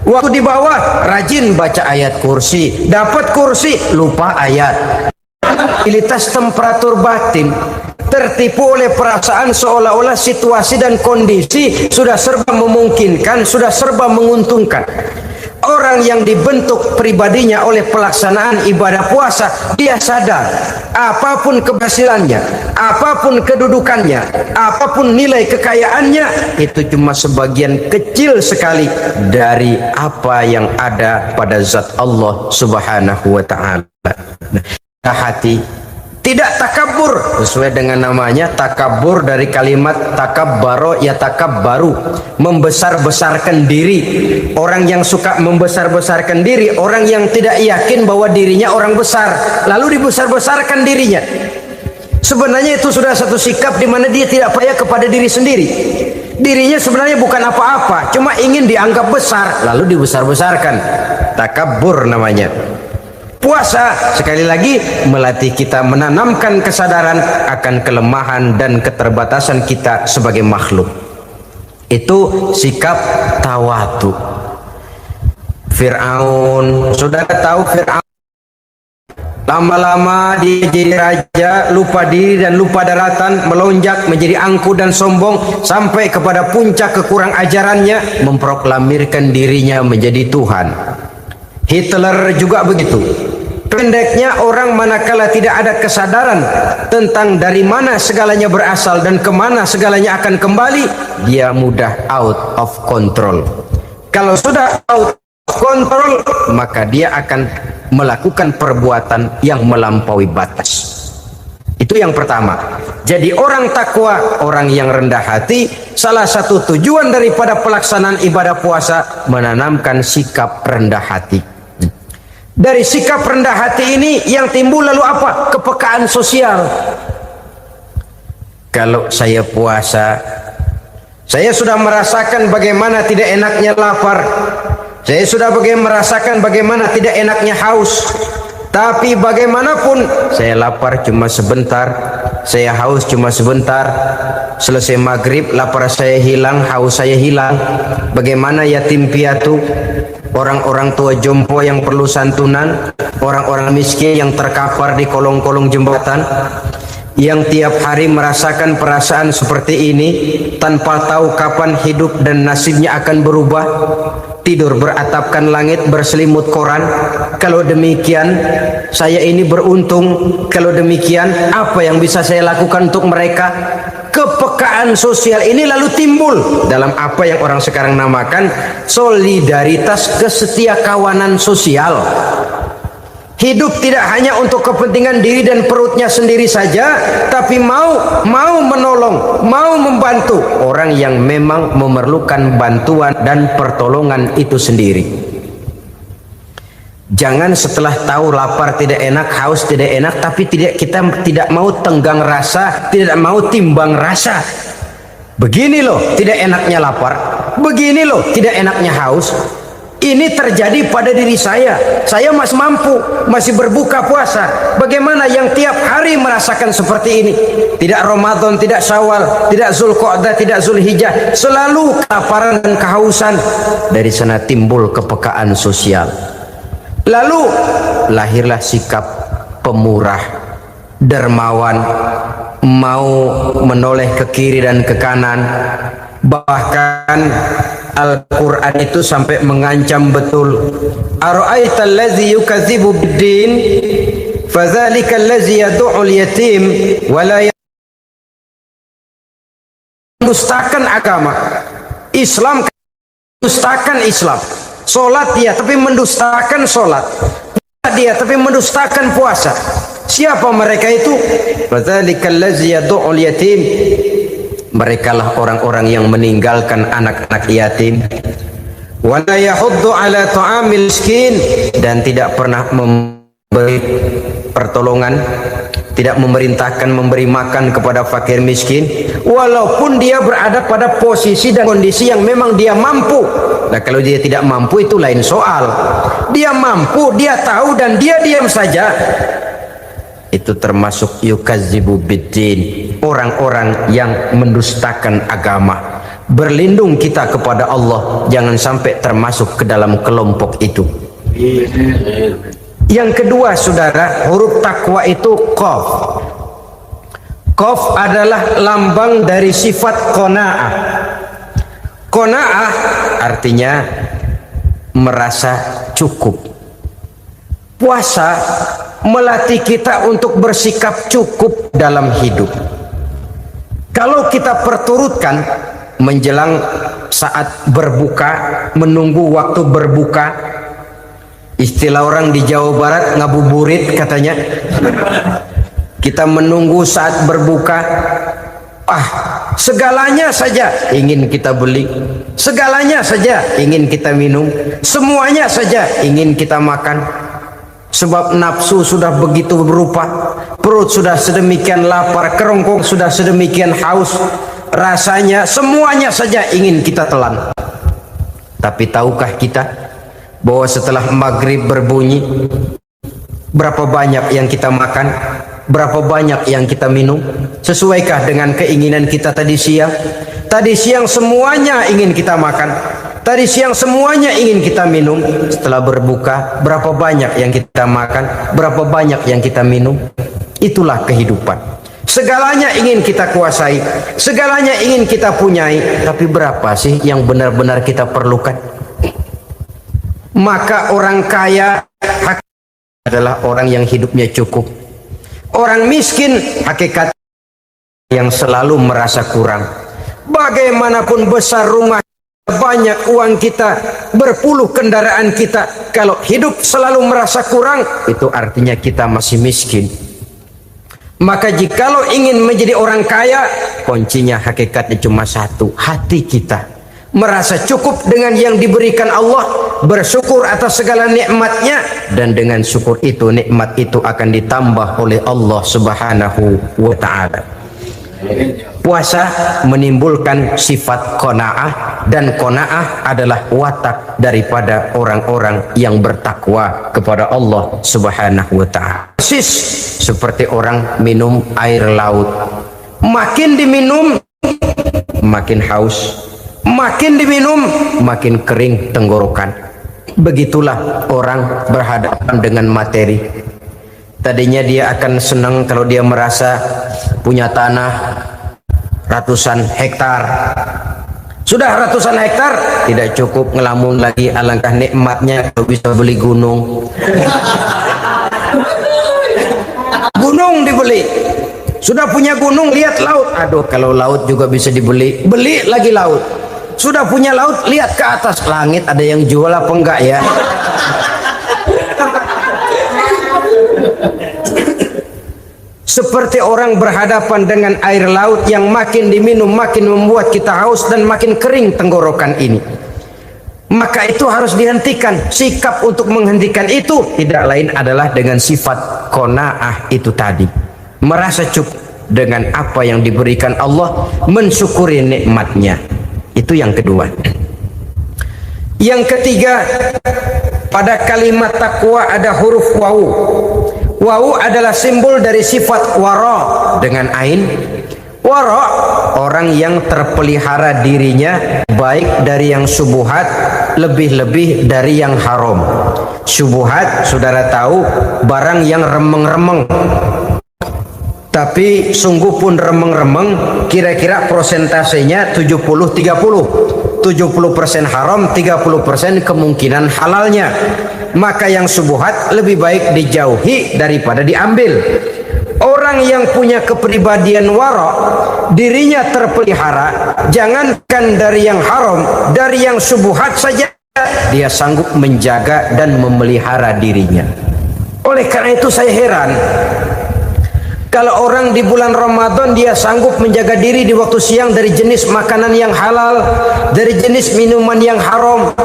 Waktu di bawah rajin baca ayat kursi, dapat kursi lupa ayat. Stabilitas temperatur batin tertipu oleh perasaan seolah-olah situasi dan kondisi sudah serba memungkinkan, sudah serba menguntungkan. Orang yang dibentuk pribadinya oleh pelaksanaan ibadah puasa, dia sadar apapun keberhasilannya, apapun kedudukannya, apapun nilai kekayaannya, itu cuma sebagian kecil sekali dari apa yang ada pada zat Allah Subhanahu wa ta'ala. Hati tidak takabur, sesuai dengan namanya takabur dari kalimat takabbaro ya takabbaru, membesar-besarkan diri. Orang yang suka membesar-besarkan diri, orang yang tidak yakin bahwa dirinya orang besar, lalu dibesar-besarkan dirinya. Sebenarnya itu sudah satu sikap di mana dia tidak percaya kepada diri sendiri. Dirinya sebenarnya bukan apa-apa, cuma ingin dianggap besar, lalu dibesar-besarkan. Takabbur namanya. Puasa sekali lagi melatih kita menanamkan kesadaran akan kelemahan dan keterbatasan kita sebagai makhluk. Itu sikap tawadhu. Fir'aun, saudara tahu Fir'aun? Lama-lama dia jadi raja, lupa diri dan lupa daratan, melonjak menjadi angku dan sombong sampai kepada puncak kekurang ajarannya, memproklamirkan dirinya menjadi Tuhan. Hitler juga begitu. Pendeknya orang manakala tidak ada kesadaran tentang dari mana segalanya berasal dan kemana segalanya akan kembali, dia mudah out of control. Kalau sudah out of control, maka dia akan melakukan perbuatan yang melampaui batas. Itu yang pertama. Jadi orang takwa, orang yang rendah hati, salah satu tujuan daripada pelaksanaan ibadah puasa menanamkan sikap rendah hati. Dari sikap rendah hati ini yang timbul lalu apa? Kepekaan sosial. Kalau saya puasa, saya sudah merasakan bagaimana tidak enaknya lapar. Saya sudah merasakan bagaimana tidak enaknya haus. Tapi bagaimanapun, saya lapar cuma sebentar, saya haus cuma sebentar. Selesai maghrib, lapar saya hilang, haus saya hilang. Bagaimana yatim piatu? orang-orang tua jompo yang perlu santunan, orang-orang miskin yang terkapar di kolong-kolong jembatan, yang tiap hari merasakan perasaan seperti ini tanpa tahu kapan hidup dan nasibnya akan berubah, tidur beratapkan langit berselimut koran. Kalau demikian saya ini beruntung, kalau demikian apa yang bisa saya lakukan untuk mereka? Kepekaan sosial ini lalu timbul dalam apa yang orang sekarang namakan solidaritas kesetiakawanan sosial. Hidup tidak hanya untuk kepentingan diri dan perutnya sendiri saja, tapi mau menolong, mau membantu orang yang memang memerlukan bantuan dan pertolongan itu sendiri. Jangan setelah tahu lapar tidak enak, haus tidak enak, tapi kita tidak mau tenggang rasa, tidak mau timbang rasa. Begini loh tidak enaknya lapar, begini loh tidak enaknya haus. Ini terjadi pada diri saya. Saya masih mampu, masih berbuka puasa. Bagaimana yang tiap hari merasakan seperti ini? Tidak Ramadan, tidak Syawal, tidak Zulqa'dah, tidak Zulhijjah, selalu kelaparan dan kehausan. Dari sana timbul kepekaan sosial. Lalu lahirlah sikap pemurah, dermawan, mau menoleh ke kiri dan ke kanan. Bahkan Al-Quran itu sampai mengancam betul. Ara'aita allazi yukadzibu bid-din fadzalika allazi yad'ul yatim wa la mendustakan agama. Islam mendustakan Islam. Salat dia tapi mendustakan salat. Puasa dia tapi mendustakan puasa. Siapa mereka itu? Fadzalika allazi yad'ul yatim. Merekalah orang-orang yang meninggalkan anak-anak yatim. Wa la yahuddu ala ta'amil miskin, dan tidak pernah memberi pertolongan, tidak memerintahkan memberi makan kepada fakir miskin, walaupun dia berada pada posisi dan kondisi yang memang dia mampu. Nah, kalau dia tidak mampu itu lain soal. Dia mampu, dia tahu, dan dia diam saja. Itu termasuk yukadzibu biddin, orang-orang yang mendustakan agama. Berlindung kita kepada Allah, jangan sampai termasuk ke dalam kelompok itu. Yang kedua saudara, huruf takwa itu qaf. Qaf adalah lambang dari sifat qanaah. Qanaah artinya merasa cukup. Puasa melatih kita untuk bersikap cukup dalam hidup. Kalau kita perturutkan menjelang saat berbuka, menunggu waktu berbuka, istilah orang di Jawa Barat ngabuburit katanya, kita menunggu saat berbuka, segalanya saja ingin kita beli, segalanya saja ingin kita minum, semuanya saja ingin kita makan. Sebab nafsu sudah begitu berupa, perut sudah sedemikian lapar, kerongkong sudah sedemikian haus, rasanya semuanya saja ingin kita telan. Tapi tahukah kita bahwa setelah maghrib berbunyi, berapa banyak yang kita makan, berapa banyak yang kita minum? Sesuaikah dengan keinginan kita tadi siang? Tadi siang semuanya ingin kita makan, tadi siang semuanya ingin kita minum. Setelah berbuka, berapa banyak yang kita makan, berapa banyak yang kita minum? Itulah kehidupan. Segalanya ingin kita kuasai, segalanya ingin kita punyai, tapi berapa sih yang benar-benar kita perlukan? Maka orang kaya adalah orang yang hidupnya cukup. Orang miskin hakikat yang selalu merasa kurang. Bagaimanapun besar rumah, banyak uang kita, berpuluh kendaraan kita, kalau hidup selalu merasa kurang, itu artinya kita masih miskin. Maka jikalau ingin menjadi orang kaya, kuncinya hakikatnya cuma satu, hati kita merasa cukup dengan yang diberikan Allah, bersyukur atas segala nikmatnya, dan dengan syukur itu, nikmat itu akan ditambah oleh Allah Subhanahu wa ta'ala. Puasa menimbulkan sifat qanaah, dan qanaah adalah watak daripada orang-orang yang bertakwa kepada Allah Subhanahu wa ta'ala. Persis seperti orang minum air laut, makin diminum makin haus, makin diminum makin kering tenggorokan. Begitulah orang berhadapan dengan materi. Tadinya dia akan senang kalau dia merasa punya tanah ratusan hektar. Sudah ratusan hektar, tidak cukup, ngelamun lagi. Alangkah nikmatnya kalau bisa beli gunung. Gunung dibeli. Sudah punya gunung, lihat laut. Aduh, kalau laut juga bisa dibeli, beli lagi laut. Sudah punya laut, lihat ke atas langit, ada yang jual apa enggak ya? Seperti orang berhadapan dengan air laut yang makin diminum makin membuat kita haus dan makin kering tenggorokan ini. Maka itu harus dihentikan. Sikap untuk menghentikan itu tidak lain adalah dengan sifat qanaah itu tadi. Merasa cukup dengan apa yang diberikan Allah, mensyukuri nikmatnya. Itu yang kedua. Yang ketiga, pada kalimat takwa ada huruf wawu. Wawu adalah simbol dari sifat wara dengan ain. Wara, orang yang terpelihara dirinya baik dari yang syubhat, lebih-lebih dari yang haram. Syubhat, saudara tahu, barang yang remeng-remeng. Tapi sungguh pun remeng-remeng, kira-kira prosentasenya 70-30. 70% haram, 30% kemungkinan halalnya. Maka yang syubhat lebih baik dijauhi daripada diambil. Orang yang punya kepribadian wara, dirinya terpelihara, jangankan dari yang haram, dari yang syubhat saja dia sanggup menjaga dan memelihara dirinya. Oleh karena itu saya heran kalau orang di bulan Ramadan dia sanggup menjaga diri di waktu siang dari jenis makanan yang halal, dari jenis minuman yang haram.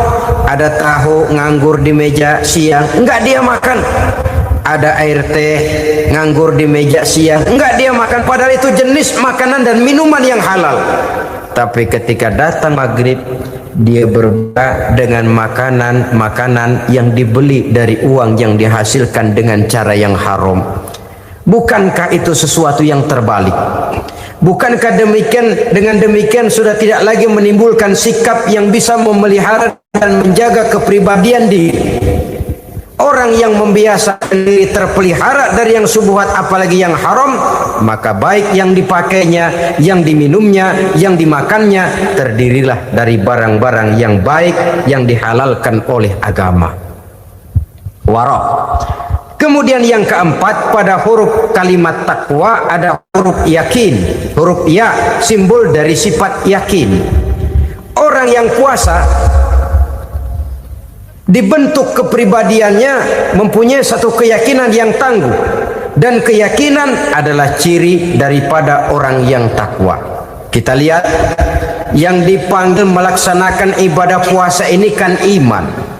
Ada tahu nganggur di meja siang, enggak dia makan. Ada air teh nganggur di meja siang, enggak dia makan. Padahal itu jenis makanan dan minuman yang halal. Tapi ketika datang maghrib, dia berbuka dengan makanan yang dibeli dari uang yang dihasilkan dengan cara yang haram. Bukankah itu sesuatu yang terbalik? Bukankah dengan demikian sudah tidak lagi menimbulkan sikap yang bisa memelihara dan menjaga kepribadian diri? Orang yang membiasakan diri terpelihara dari yang syubhat apalagi yang haram, maka baik yang dipakainya, yang diminumnya, yang dimakannya terdirilah dari barang-barang yang baik yang dihalalkan oleh agama. Wara. Kemudian yang keempat, pada huruf kalimat takwa ada huruf yakin. Huruf ya simbol dari sifat yakin. Orang yang puasa dibentuk kepribadiannya mempunyai satu keyakinan yang tangguh, dan keyakinan adalah ciri daripada orang yang takwa. Kita lihat yang dipanggil melaksanakan ibadah puasa ini kan iman.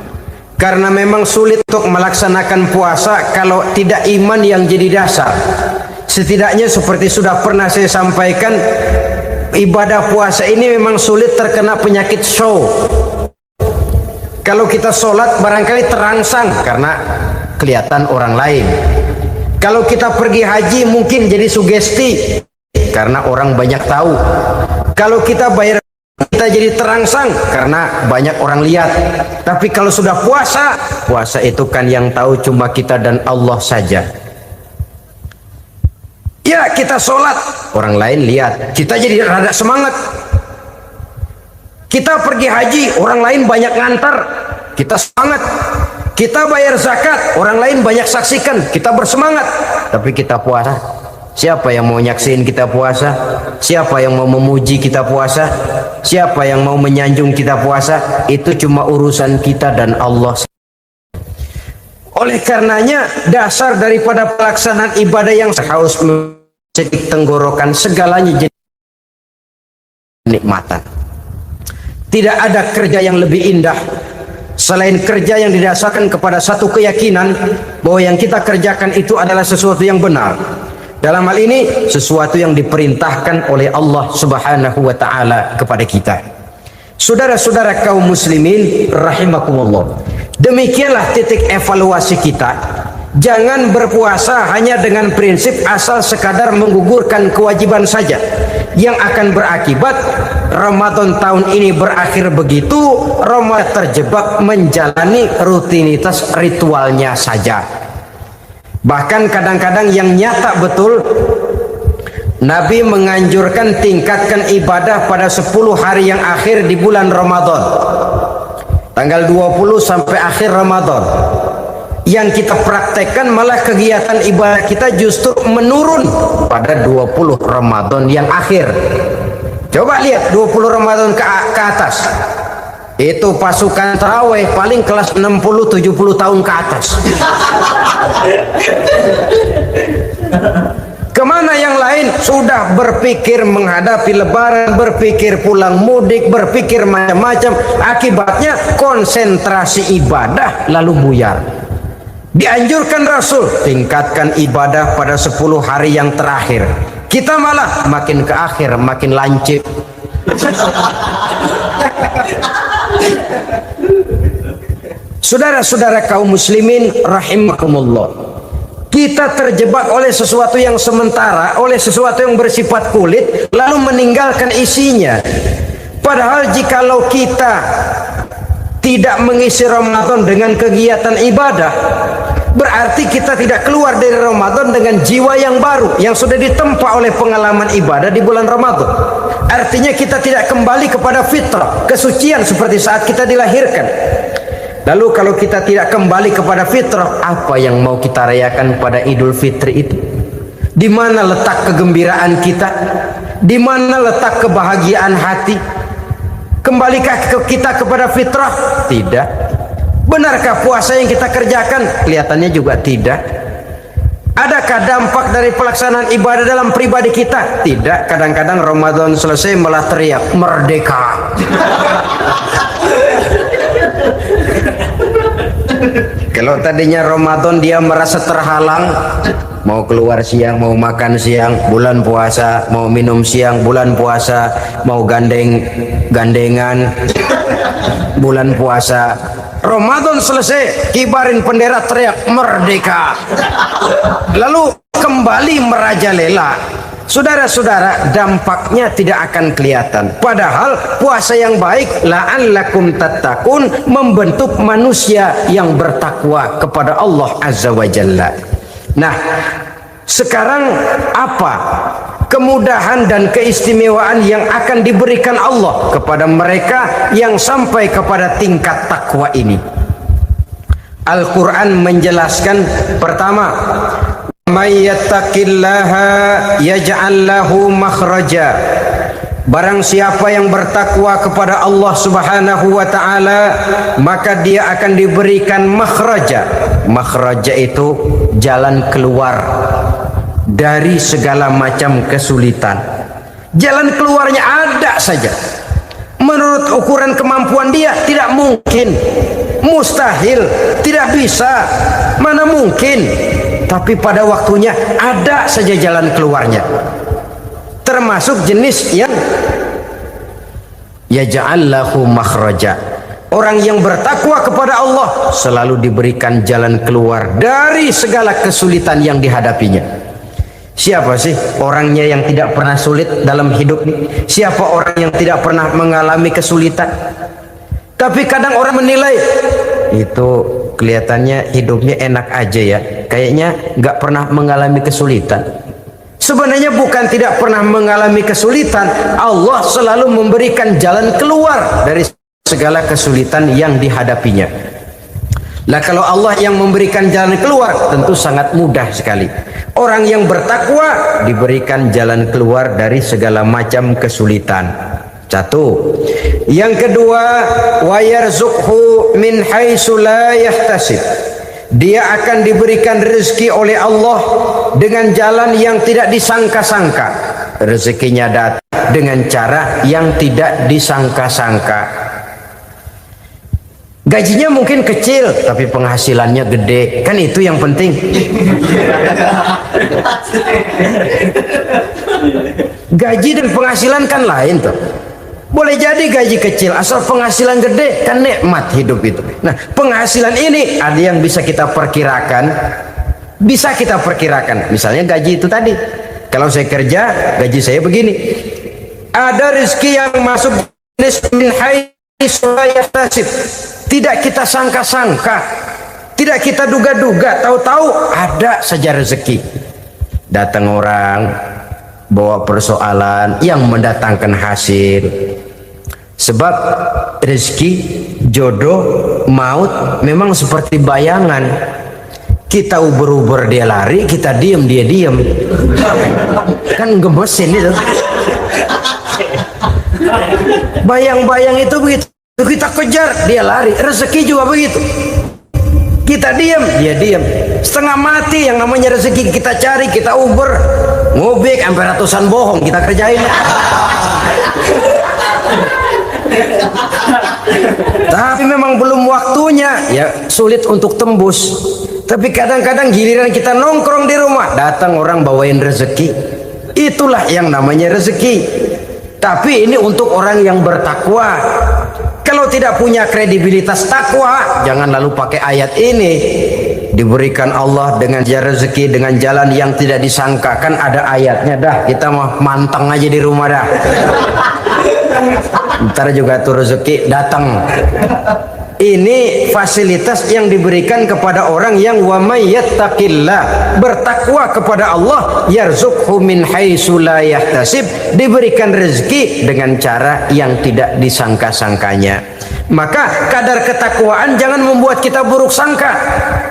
Karena memang sulit untuk melaksanakan puasa kalau tidak iman yang jadi dasar. Setidaknya seperti sudah pernah saya sampaikan, ibadah puasa ini memang sulit terkena penyakit show. Kalau kita sholat barangkali terangsang karena kelihatan orang lain. Kalau kita pergi haji mungkin jadi sugesti karena orang banyak tahu. Kalau kita bayar kita jadi terangsang karena banyak orang lihat. Tapi kalau sudah puasa, puasa itu kan yang tahu cuma kita dan Allah saja. Ya, kita sholat, orang lain lihat, kita jadi rada semangat. Kita pergi haji, orang lain banyak ngantar, kita semangat. Kita bayar zakat, orang lain banyak saksikan, kita bersemangat. Tapi kita puasa, siapa yang mau nyaksiin kita puasa? Siapa yang mau memuji kita puasa? Siapa yang mau menyanjung kita puasa? Itu cuma urusan kita dan Allah. Oleh karenanya dasar daripada pelaksanaan ibadah yang haus mencedik tenggorokan segalanya jadi nikmatan. Tidak ada kerja yang lebih indah selain kerja yang didasarkan kepada satu keyakinan bahwa yang kita kerjakan itu adalah sesuatu yang benar. Dalam hal ini sesuatu yang diperintahkan oleh Allah Subhanahu wa taala kepada kita. Saudara-saudara kaum muslimin rahimakumullah. Demikianlah titik evaluasi kita Jangan berpuasa hanya dengan prinsip asal sekadar menggugurkan kewajiban saja, yang akan berakibat Ramadan tahun ini berakhir begitu, Ramadan terjebak menjalani rutinitas ritualnya saja. Bahkan kadang-kadang yang nyata betul, Nabi menganjurkan tingkatkan ibadah pada 10 hari yang akhir di bulan Ramadan, tanggal 20 sampai akhir Ramadan. Yang kita praktekkan malah kegiatan ibadah kita justru menurun pada 20 Ramadan yang akhir. Coba lihat 20 Ramadan ke atas, itu pasukan tarawih paling kelas 60-70 tahun ke atas. Kemana yang lain? Sudah berpikir menghadapi lebaran, berpikir pulang mudik, berpikir macam-macam. Akibatnya konsentrasi ibadah lalu buyar. Dianjurkan Rasul, tingkatkan ibadah pada 10 hari yang terakhir. Kita malah makin ke akhir makin lancip. Saudara-saudara kaum muslimin rahimakumullah, kita terjebak oleh sesuatu yang sementara, oleh sesuatu yang bersifat kulit, lalu meninggalkan isinya. Padahal jikalau kita tidak mengisi Ramadan dengan kegiatan ibadah, berarti kita tidak keluar dari Ramadan dengan jiwa yang baru yang sudah ditempa oleh pengalaman ibadah di bulan Ramadan. Artinya kita tidak kembali kepada fitrah, kesucian seperti saat kita dilahirkan. Lalu kalau kita tidak kembali kepada fitrah, apa yang mau kita rayakan pada Idul Fitri itu? Di mana letak kegembiraan kita? Di mana letak kebahagiaan hati? Kembalikah kita kepada fitrah? Tidak. Benarkah puasa yang kita kerjakan? Kelihatannya juga tidak. Adakah dampak dari pelaksanaan ibadah dalam pribadi kita? Tidak. Kadang-kadang Ramadan selesai malah teriak merdeka. Kalau tadinya Ramadan dia merasa terhalang, mau keluar siang, mau makan siang, bulan puasa, mau minum siang, bulan puasa, mau gandengan, bulan puasa. Ramadan selesai, kibarin bendera, teriak merdeka. Lalu kembali merajalela. Saudara-saudara, dampaknya tidak akan kelihatan. Padahal puasa yang baik, la'allakum tattaqun, membentuk manusia yang bertakwa kepada Allah Azza wa Jalla. Nah, sekarang apa kemudahan dan keistimewaan yang akan diberikan Allah kepada mereka yang sampai kepada tingkat takwa ini? Al-Quran menjelaskan, pertama, may yattaqillaha yaj'al lahu makhraja. Barang siapa yang bertakwa kepada Allah Subhanahu wa taala, maka dia akan diberikan makhraja. Makhraja itu jalan keluar dari segala macam kesulitan. Jalan keluarnya ada saja. Menurut ukuran kemampuan dia tidak mungkin, mustahil, tidak bisa, mana mungkin. Tapi pada waktunya ada saja jalan keluarnya. Termasuk jenis yang yaj'al lahu makhraja. Orang yang bertakwa kepada Allah selalu diberikan jalan keluar dari segala kesulitan yang dihadapinya. Siapa sih orangnya yang tidak pernah sulit dalam hidup ini? Siapa orang yang tidak pernah mengalami kesulitan? Tapi kadang orang menilai, itu kelihatannya hidupnya enak aja ya, kayaknya nggak pernah mengalami kesulitan. Sebenarnya bukan tidak pernah mengalami kesulitan, Allah selalu memberikan jalan keluar dari segala kesulitan yang dihadapinya. Lah kalau Allah yang memberikan jalan keluar, tentu sangat mudah sekali. Orang yang bertakwa diberikan jalan keluar dari segala macam kesulitan. Satu. Yang kedua, wa yarzuqhu min haitsu la yahtasib. Dia akan diberikan rezeki oleh Allah dengan jalan yang tidak disangka-sangka. Rezekinya datang dengan cara yang tidak disangka-sangka. Gajinya mungkin kecil, tapi penghasilannya gede. Kan itu yang penting. Gaji dan penghasilan kan lain tuh. Boleh jadi gaji kecil, asal penghasilan gede, kan nikmat hidup itu. Nah, penghasilan ini ada yang bisa kita perkirakan, Bisa kita perkirakan, misalnya gaji itu tadi. Kalau saya kerja, gaji saya begini. Ada rezeki yang masuk min haitsu la yahtasib. Tidak kita sangka-sangka, tidak kita duga-duga, tahu-tahu ada saja rezeki. Datang orang bawa persoalan yang mendatangkan hasil. Sebab rezeki, jodoh, maut memang seperti bayangan. Kita uber-uber dia lari, kita diem dia diem. Kan gemesin itu. Bayang-bayang itu begitu. Kita kejar, dia lari. Rezeki juga begitu. Kita diem, dia diem. Setengah mati yang namanya rezeki kita cari, kita uber. Ngobek sampai ratusan bohong kita kerjain. Tapi memang belum waktunya, ya sulit untuk tembus. Tapi kadang-kadang giliran kita nongkrong di rumah, datang orang bawain rezeki. Itulah yang namanya rezeki. Tapi ini untuk orang yang bertakwa. Kalau tidak punya kredibilitas takwa, jangan lalu pakai ayat ini. Diberikan Allah dengan rezeki dengan jalan yang tidak disangka. Kan ada ayatnya dah, kita mah manteng aja di rumah dah. Ntar juga tuh rezeki datang. Ini fasilitas yang diberikan kepada orang yang wa may yattaqillah, bertakwa kepada Allah, yarzuqhu min haitsu la yahtasib, diberikan rezeki dengan cara yang tidak disangka-sangkanya. Maka kadar ketakwaan jangan membuat kita buruk sangka.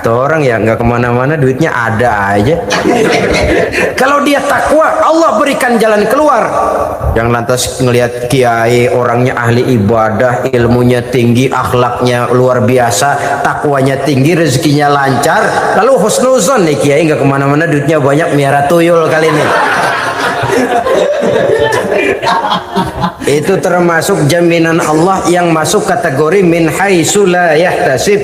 Tuh orang ya nggak kemana-mana, duitnya ada aja. Kalau dia takwa, Allah berikan jalan keluar. Yang lantas ngelihat kiai orangnya ahli ibadah, ilmunya tinggi, akhlaknya luar biasa, takwanya tinggi, rezekinya lancar, lalu husnuzon nih kiai nggak kemana-mana, duitnya banyak, miara tuyul kali ini. Itu termasuk jaminan Allah yang masuk kategori min haitsu la yahtasib.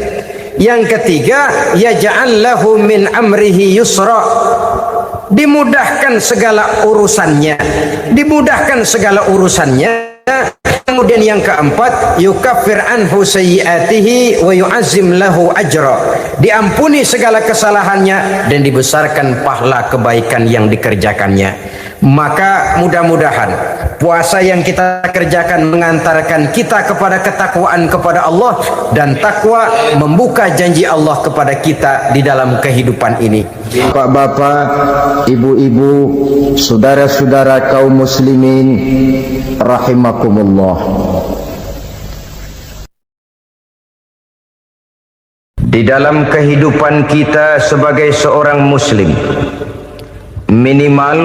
Yang ketiga, yaj'al lahu min amrihi yusra, dimudahkan segala urusannya, dimudahkan segala urusannya. Kemudian yang keempat, yukaffir anhu sayyiatihi wa yu'azzim lahu ajra, diampuni segala kesalahannya dan dibesarkan pahala kebaikan yang dikerjakannya. Maka mudah-mudahan puasa yang kita kerjakan mengantarkan kita kepada ketakwaan kepada Allah, dan takwa membuka janji Allah kepada kita di dalam kehidupan ini. Bapak-bapak, ibu-ibu, saudara-saudara kaum muslimin rahimakumullah. Di dalam kehidupan kita sebagai seorang muslim, minimal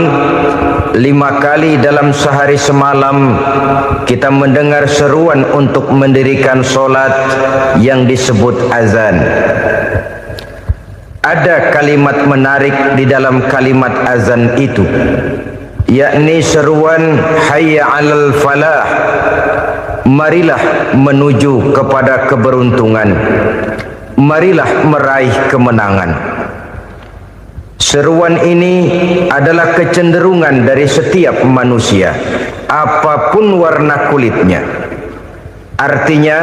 5 kali dalam sehari semalam kita mendengar seruan untuk mendirikan solat yang disebut azan. Ada kalimat menarik di dalam kalimat azan itu, yakni seruan hayya 'alal falah, marilah menuju kepada keberuntungan, marilah meraih kemenangan. Seruan ini adalah kecenderungan dari setiap manusia, apapun warna kulitnya. Artinya,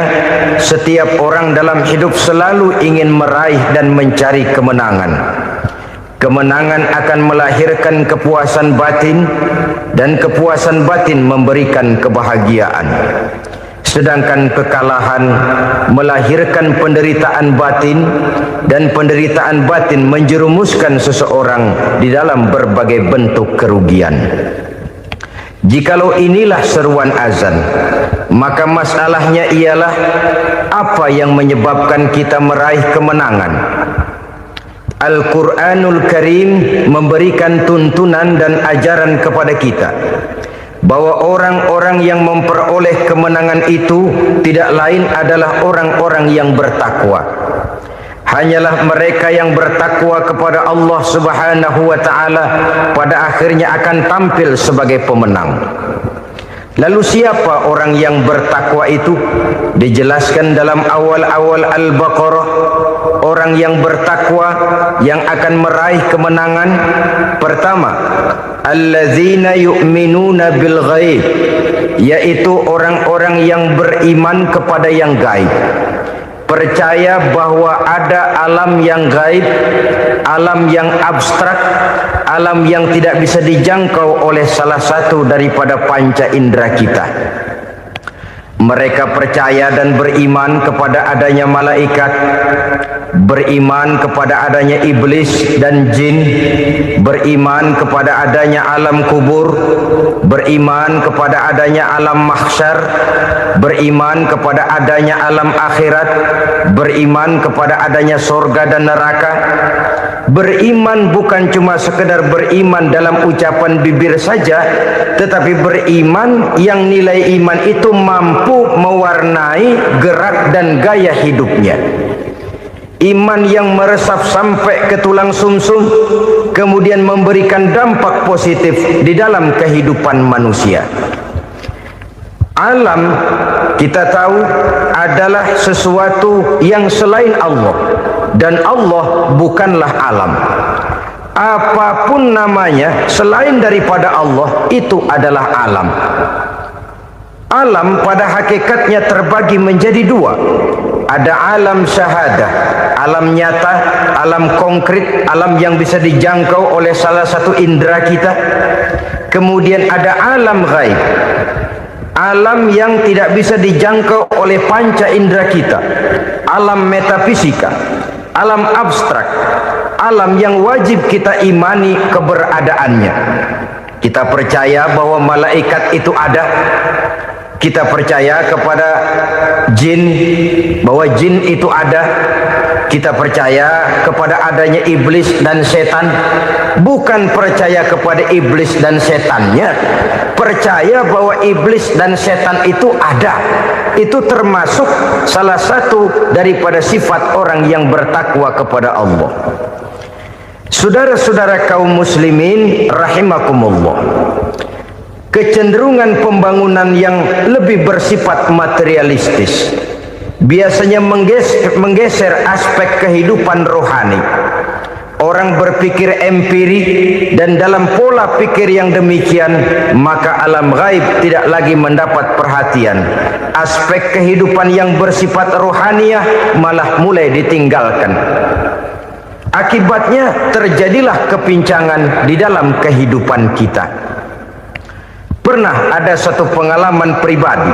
setiap orang dalam hidup selalu ingin meraih dan mencari kemenangan. Kemenangan akan melahirkan kepuasan batin, dan kepuasan batin memberikan kebahagiaan. Sedangkan kekalahan melahirkan penderitaan batin, dan penderitaan batin menjerumuskan seseorang di dalam berbagai bentuk kerugian. Jikalau inilah seruan azan, maka masalahnya ialah apa yang menyebabkan kita meraih kemenangan. Al-Quranul Karim memberikan tuntunan dan ajaran kepada kita bahwa orang-orang yang memperoleh kemenangan itu tidak lain adalah orang-orang yang bertakwa. Hanyalah mereka yang bertakwa kepada Allah Subhanahu wa ta'ala pada akhirnya akan tampil sebagai pemenang. Lalu siapa orang yang bertakwa itu? Dijelaskan dalam awal-awal Al-Baqarah, orang yang bertakwa yang akan meraih kemenangan. Pertama, allazina yu'minuna bil ghaib, yaitu orang-orang yang beriman kepada yang gaib. percaya bahwa ada alam yang gaib, alam yang abstrak, alam yang tidak bisa dijangkau oleh salah satu daripada panca indera kita. Mereka percaya dan beriman kepada adanya malaikat, beriman kepada adanya iblis dan jin, beriman kepada adanya alam kubur, beriman kepada adanya alam mahsyar, beriman kepada adanya alam akhirat, beriman kepada adanya surga dan neraka. Beriman bukan cuma sekedar beriman dalam ucapan bibir saja, tetapi beriman yang nilai iman itu mampu mewarnai gerak dan gaya hidupnya. Iman yang meresap sampai ke tulang sumsum, kemudian memberikan dampak positif di dalam kehidupan manusia. Alam, kita tahu, adalah sesuatu yang selain Allah, dan Allah bukanlah alam. Apapun namanya selain daripada Allah, itu adalah alam. Alam pada hakikatnya terbagi menjadi dua. Ada alam syahadah, alam nyata, alam konkret, alam yang bisa dijangkau oleh salah satu indera kita. Kemudian ada alam ghaib, alam yang tidak bisa dijangkau oleh panca indera kita, alam metafisika, alam abstrak, alam yang wajib kita imani keberadaannya. Kita percaya bahwa malaikat itu ada. Kita percaya kepada jin, bahwa jin itu ada. Kita percaya kepada adanya iblis dan setan. Bukan percaya kepada iblis dan setannya, percaya bahwa iblis dan setan itu ada. Itu termasuk salah satu daripada sifat orang yang bertakwa kepada Allah. Saudara-saudara kaum muslimin rahimakumullah, kecenderungan pembangunan yang lebih bersifat materialistis biasanya menggeser aspek kehidupan rohani. Orang berpikir empiri, dan dalam pola pikir yang demikian, maka alam gaib tidak lagi mendapat perhatian. Aspek kehidupan yang bersifat rohaniah malah mulai ditinggalkan. Akibatnya terjadilah kepincangan di dalam kehidupan kita. Pernah ada satu pengalaman pribadi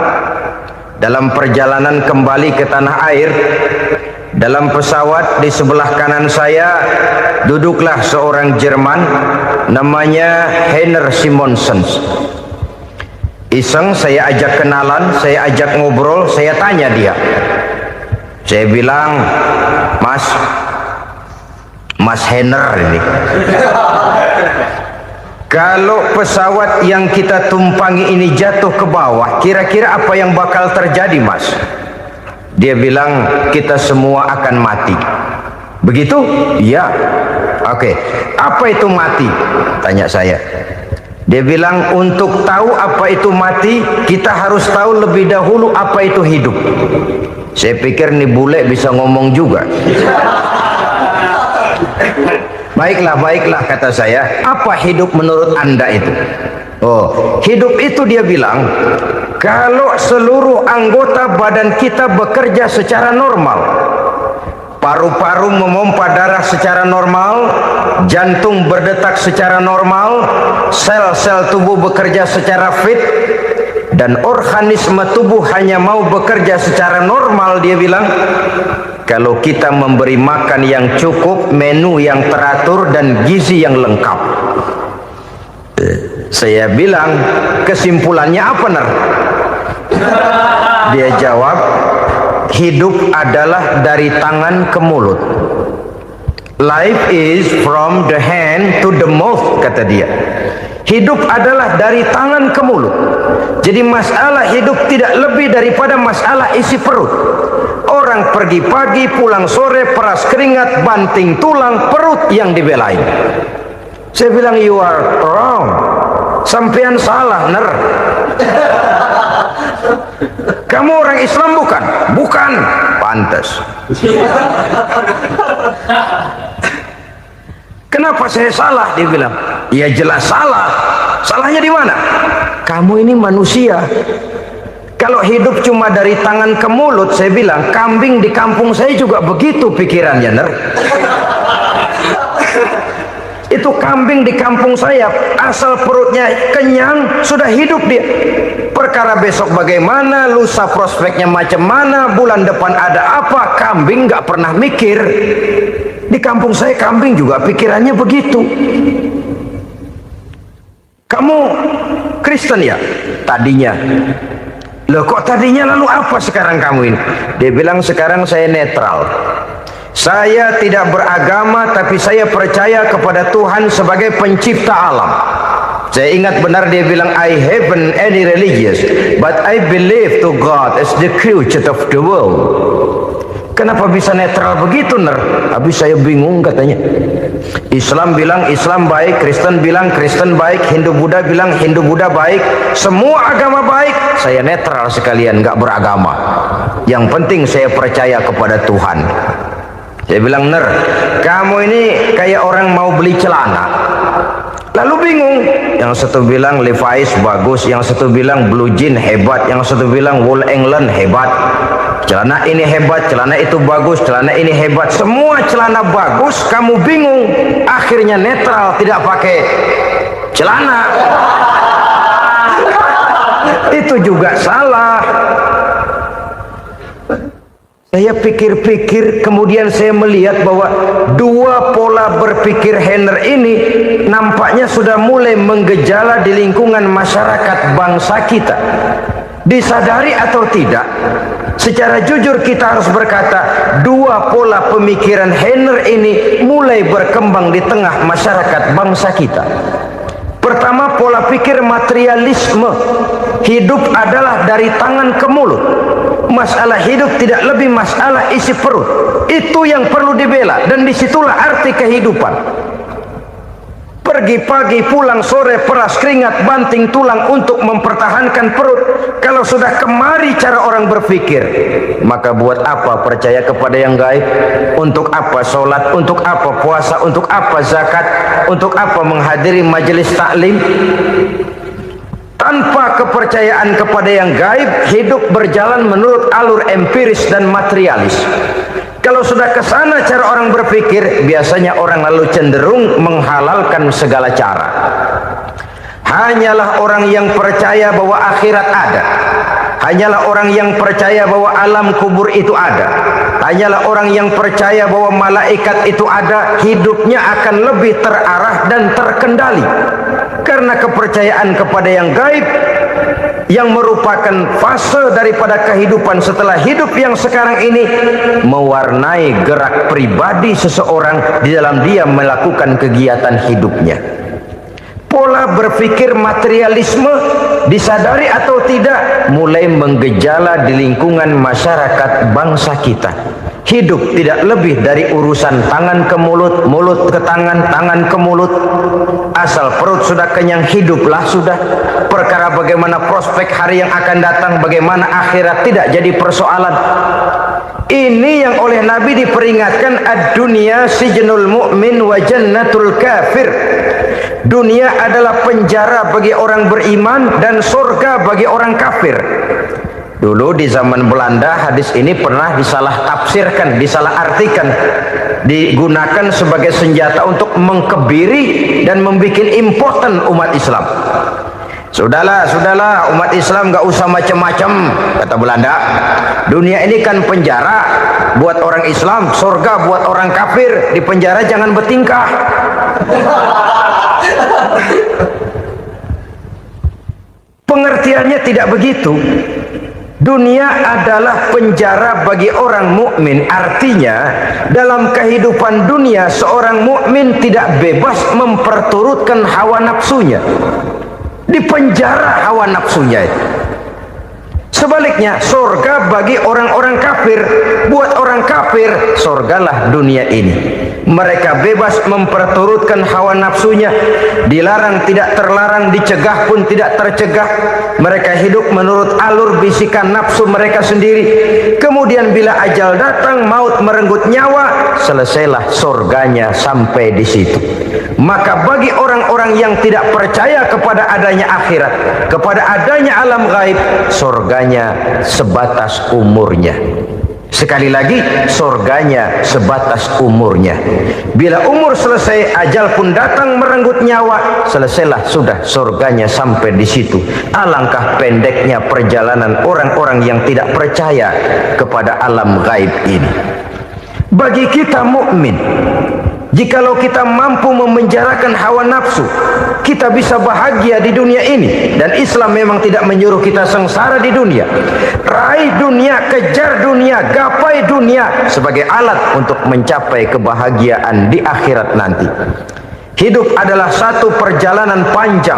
dalam perjalanan kembali ke tanah air. Dalam pesawat di sebelah kanan saya duduklah seorang Jerman namanya Heiner Simonsen. Iseng saya ajak kenalan, saya ajak ngobrol, saya tanya dia. Saya bilang, Mas Heiner ini, kalau pesawat yang kita tumpangi ini jatuh ke bawah, kira-kira apa yang bakal terjadi, Mas? Dia bilang, kita semua akan mati. Begitu? Ya. Oke. Apa itu mati? Tanya saya. Dia bilang, untuk tahu apa itu mati, kita harus tahu lebih dahulu apa itu hidup. Saya pikir nih bule bisa ngomong juga. Baiklah kata saya. Apa hidup menurut Anda itu? Oh, hidup itu dia bilang, kalau seluruh anggota badan kita bekerja secara normal, paru-paru memompa darah secara normal, jantung berdetak secara normal, sel-sel tubuh bekerja secara fit, dan organisme tubuh hanya mau bekerja secara normal, dia bilang, kalau kita memberi makan yang cukup, menu yang teratur, dan gizi yang lengkap. Saya bilang, kesimpulannya apa, Ner? Dia jawab, hidup adalah dari tangan ke mulut. Life is from the hand to the mouth, kata dia. Hidup adalah dari tangan ke mulut. Jadi masalah hidup tidak lebih daripada masalah isi perut. Orang pergi pagi, pulang sore, peras keringat, banting tulang, perut yang dibelain. Saya bilang, you are wrong. Sampean salah, Ner. Kamu orang Islam bukan? Bukan. Pantas. Kenapa saya salah? Dia bilang, ya jelas salah. Salahnya di mana? Kamu ini manusia. Kalau hidup cuma dari tangan ke mulut, saya bilang kambing di kampung saya juga begitu pikirannya, Ner. Itu kambing di kampung saya, asal perutnya kenyang sudah hidup dia. Perkara besok bagaimana, lusa prospeknya macam mana, bulan depan ada apa, kambing nggak pernah mikir. Di kampung saya kambing juga pikirannya begitu. Kamu Kristen ya? Tadinya. Loh kok tadinya, lalu apa sekarang kamu ini? Dia bilang sekarang saya netral. Saya tidak beragama, tapi saya percaya kepada Tuhan sebagai pencipta alam. Saya ingat benar dia bilang, I haven't any religious, but I believe to God as the creator of the world. Kenapa bisa netral begitu, Ner? Habis saya bingung katanya. Islam bilang Islam baik, Kristen bilang Kristen baik, Hindu Buddha bilang Hindu Buddha baik, semua agama baik. Saya netral sekalian, nggak beragama. Yang penting saya percaya kepada Tuhan. Saya bilang, Ner, kamu ini kayak orang mau beli celana. Lalu bingung. Yang satu bilang Levi's bagus, yang satu bilang Blue Jean hebat, yang satu bilang Wool England hebat. Celana ini hebat, celana itu bagus, celana ini hebat. Semua celana bagus, kamu bingung. Akhirnya netral, tidak pakai celana. Itu juga salah. Saya pikir-pikir, kemudian saya melihat bahwa dua pola berpikir Henner ini nampaknya sudah mulai menggejala di lingkungan masyarakat bangsa kita. Disadari atau tidak, secara jujur kita harus berkata, dua pola pemikiran Henner ini mulai berkembang di tengah masyarakat bangsa kita. Pertama, pola pikir materialisme. Hidup adalah dari tangan ke mulut. Masalah hidup tidak lebih masalah isi perut. Itu yang perlu dibela, dan disitulah arti kehidupan. Pergi pagi, pulang sore, peras keringat, banting tulang untuk mempertahankan perut. Kalau sudah kemari cara orang berpikir, maka buat apa percaya kepada yang gaib? Untuk apa sholat? Untuk apa puasa? Untuk apa zakat? Untuk apa menghadiri majelis taklim? Tanpa kepercayaan kepada yang gaib, hidup berjalan menurut alur empiris dan materialis. Kalau sudah ke sana cara orang berpikir, biasanya orang lalu cenderung menghalalkan segala cara. Hanyalah orang yang percaya bahwa akhirat ada. Hanyalah orang yang percaya bahwa alam kubur itu ada. Hanyalah orang yang percaya bahwa malaikat itu ada, hidupnya akan lebih terarah dan terkendali. Karena kepercayaan kepada yang gaib, yang merupakan fase daripada kehidupan setelah hidup yang sekarang ini, mewarnai gerak pribadi seseorang di dalam dia melakukan kegiatan hidupnya. Pola berpikir materialisme, disadari atau tidak, mulai menggejala di lingkungan masyarakat bangsa kita. Hidup tidak lebih dari urusan tangan ke mulut, mulut ke tangan, tangan ke mulut. Asal perut sudah kenyang, hiduplah sudah. Perkara bagaimana prospek hari yang akan datang, bagaimana akhirat, tidak jadi persoalan. Ini yang oleh Nabi diperingatkan, ad-dunya sijnul mu'min wa jannatul kafir. Dunia adalah penjara bagi orang beriman dan surga bagi orang kafir. Dulu di zaman Belanda hadis ini pernah disalah tafsirkan, disalah artikan, digunakan sebagai senjata untuk mengkebiri dan membuat impoten umat Islam. Sudahlah umat Islam gak usah macam-macam, kata Belanda. Dunia ini kan penjara buat orang Islam, surga buat orang kafir. Di penjara jangan bertingkah. Pengertiannya tidak begitu. Dunia adalah penjara bagi orang mukmin. Artinya dalam kehidupan dunia seorang mukmin tidak bebas memperturutkan hawa nafsunya. Di penjara hawa nafsunya itu. Sebaliknya, surga bagi orang-orang kafir. Buat orang kafir, surgalah dunia ini. Mereka bebas memperturutkan hawa nafsunya. Dilarang tidak terlarang, dicegah pun tidak tercegah. Mereka hidup menurut alur bisikan nafsu mereka sendiri. Kemudian bila ajal datang, maut merenggut nyawa, selesailah surganya sampai di situ. Maka bagi orang-orang yang tidak percaya kepada adanya akhirat, kepada adanya alam gaib, surganya sebatas umurnya. Sekali lagi, surganya sebatas umurnya. Bila umur selesai, ajal pun datang merenggut nyawa, selesailah sudah surganya sampai di situ. Alangkah pendeknya perjalanan orang-orang yang tidak percaya kepada alam gaib ini. Bagi kita mukmin, jikalau kita mampu memenjarakan hawa nafsu, kita bisa bahagia di dunia ini. Dan Islam memang tidak menyuruh kita sengsara di dunia. Raih dunia, kejar dunia, gapai dunia sebagai alat untuk mencapai kebahagiaan di akhirat nanti. Hidup adalah satu perjalanan panjang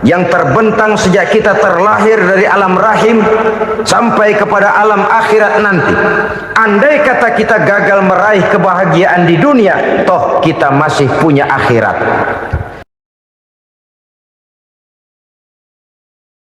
yang terbentang sejak kita terlahir dari alam rahim sampai kepada alam akhirat nanti. Andai kata kita gagal meraih kebahagiaan di dunia, toh kita masih punya akhirat.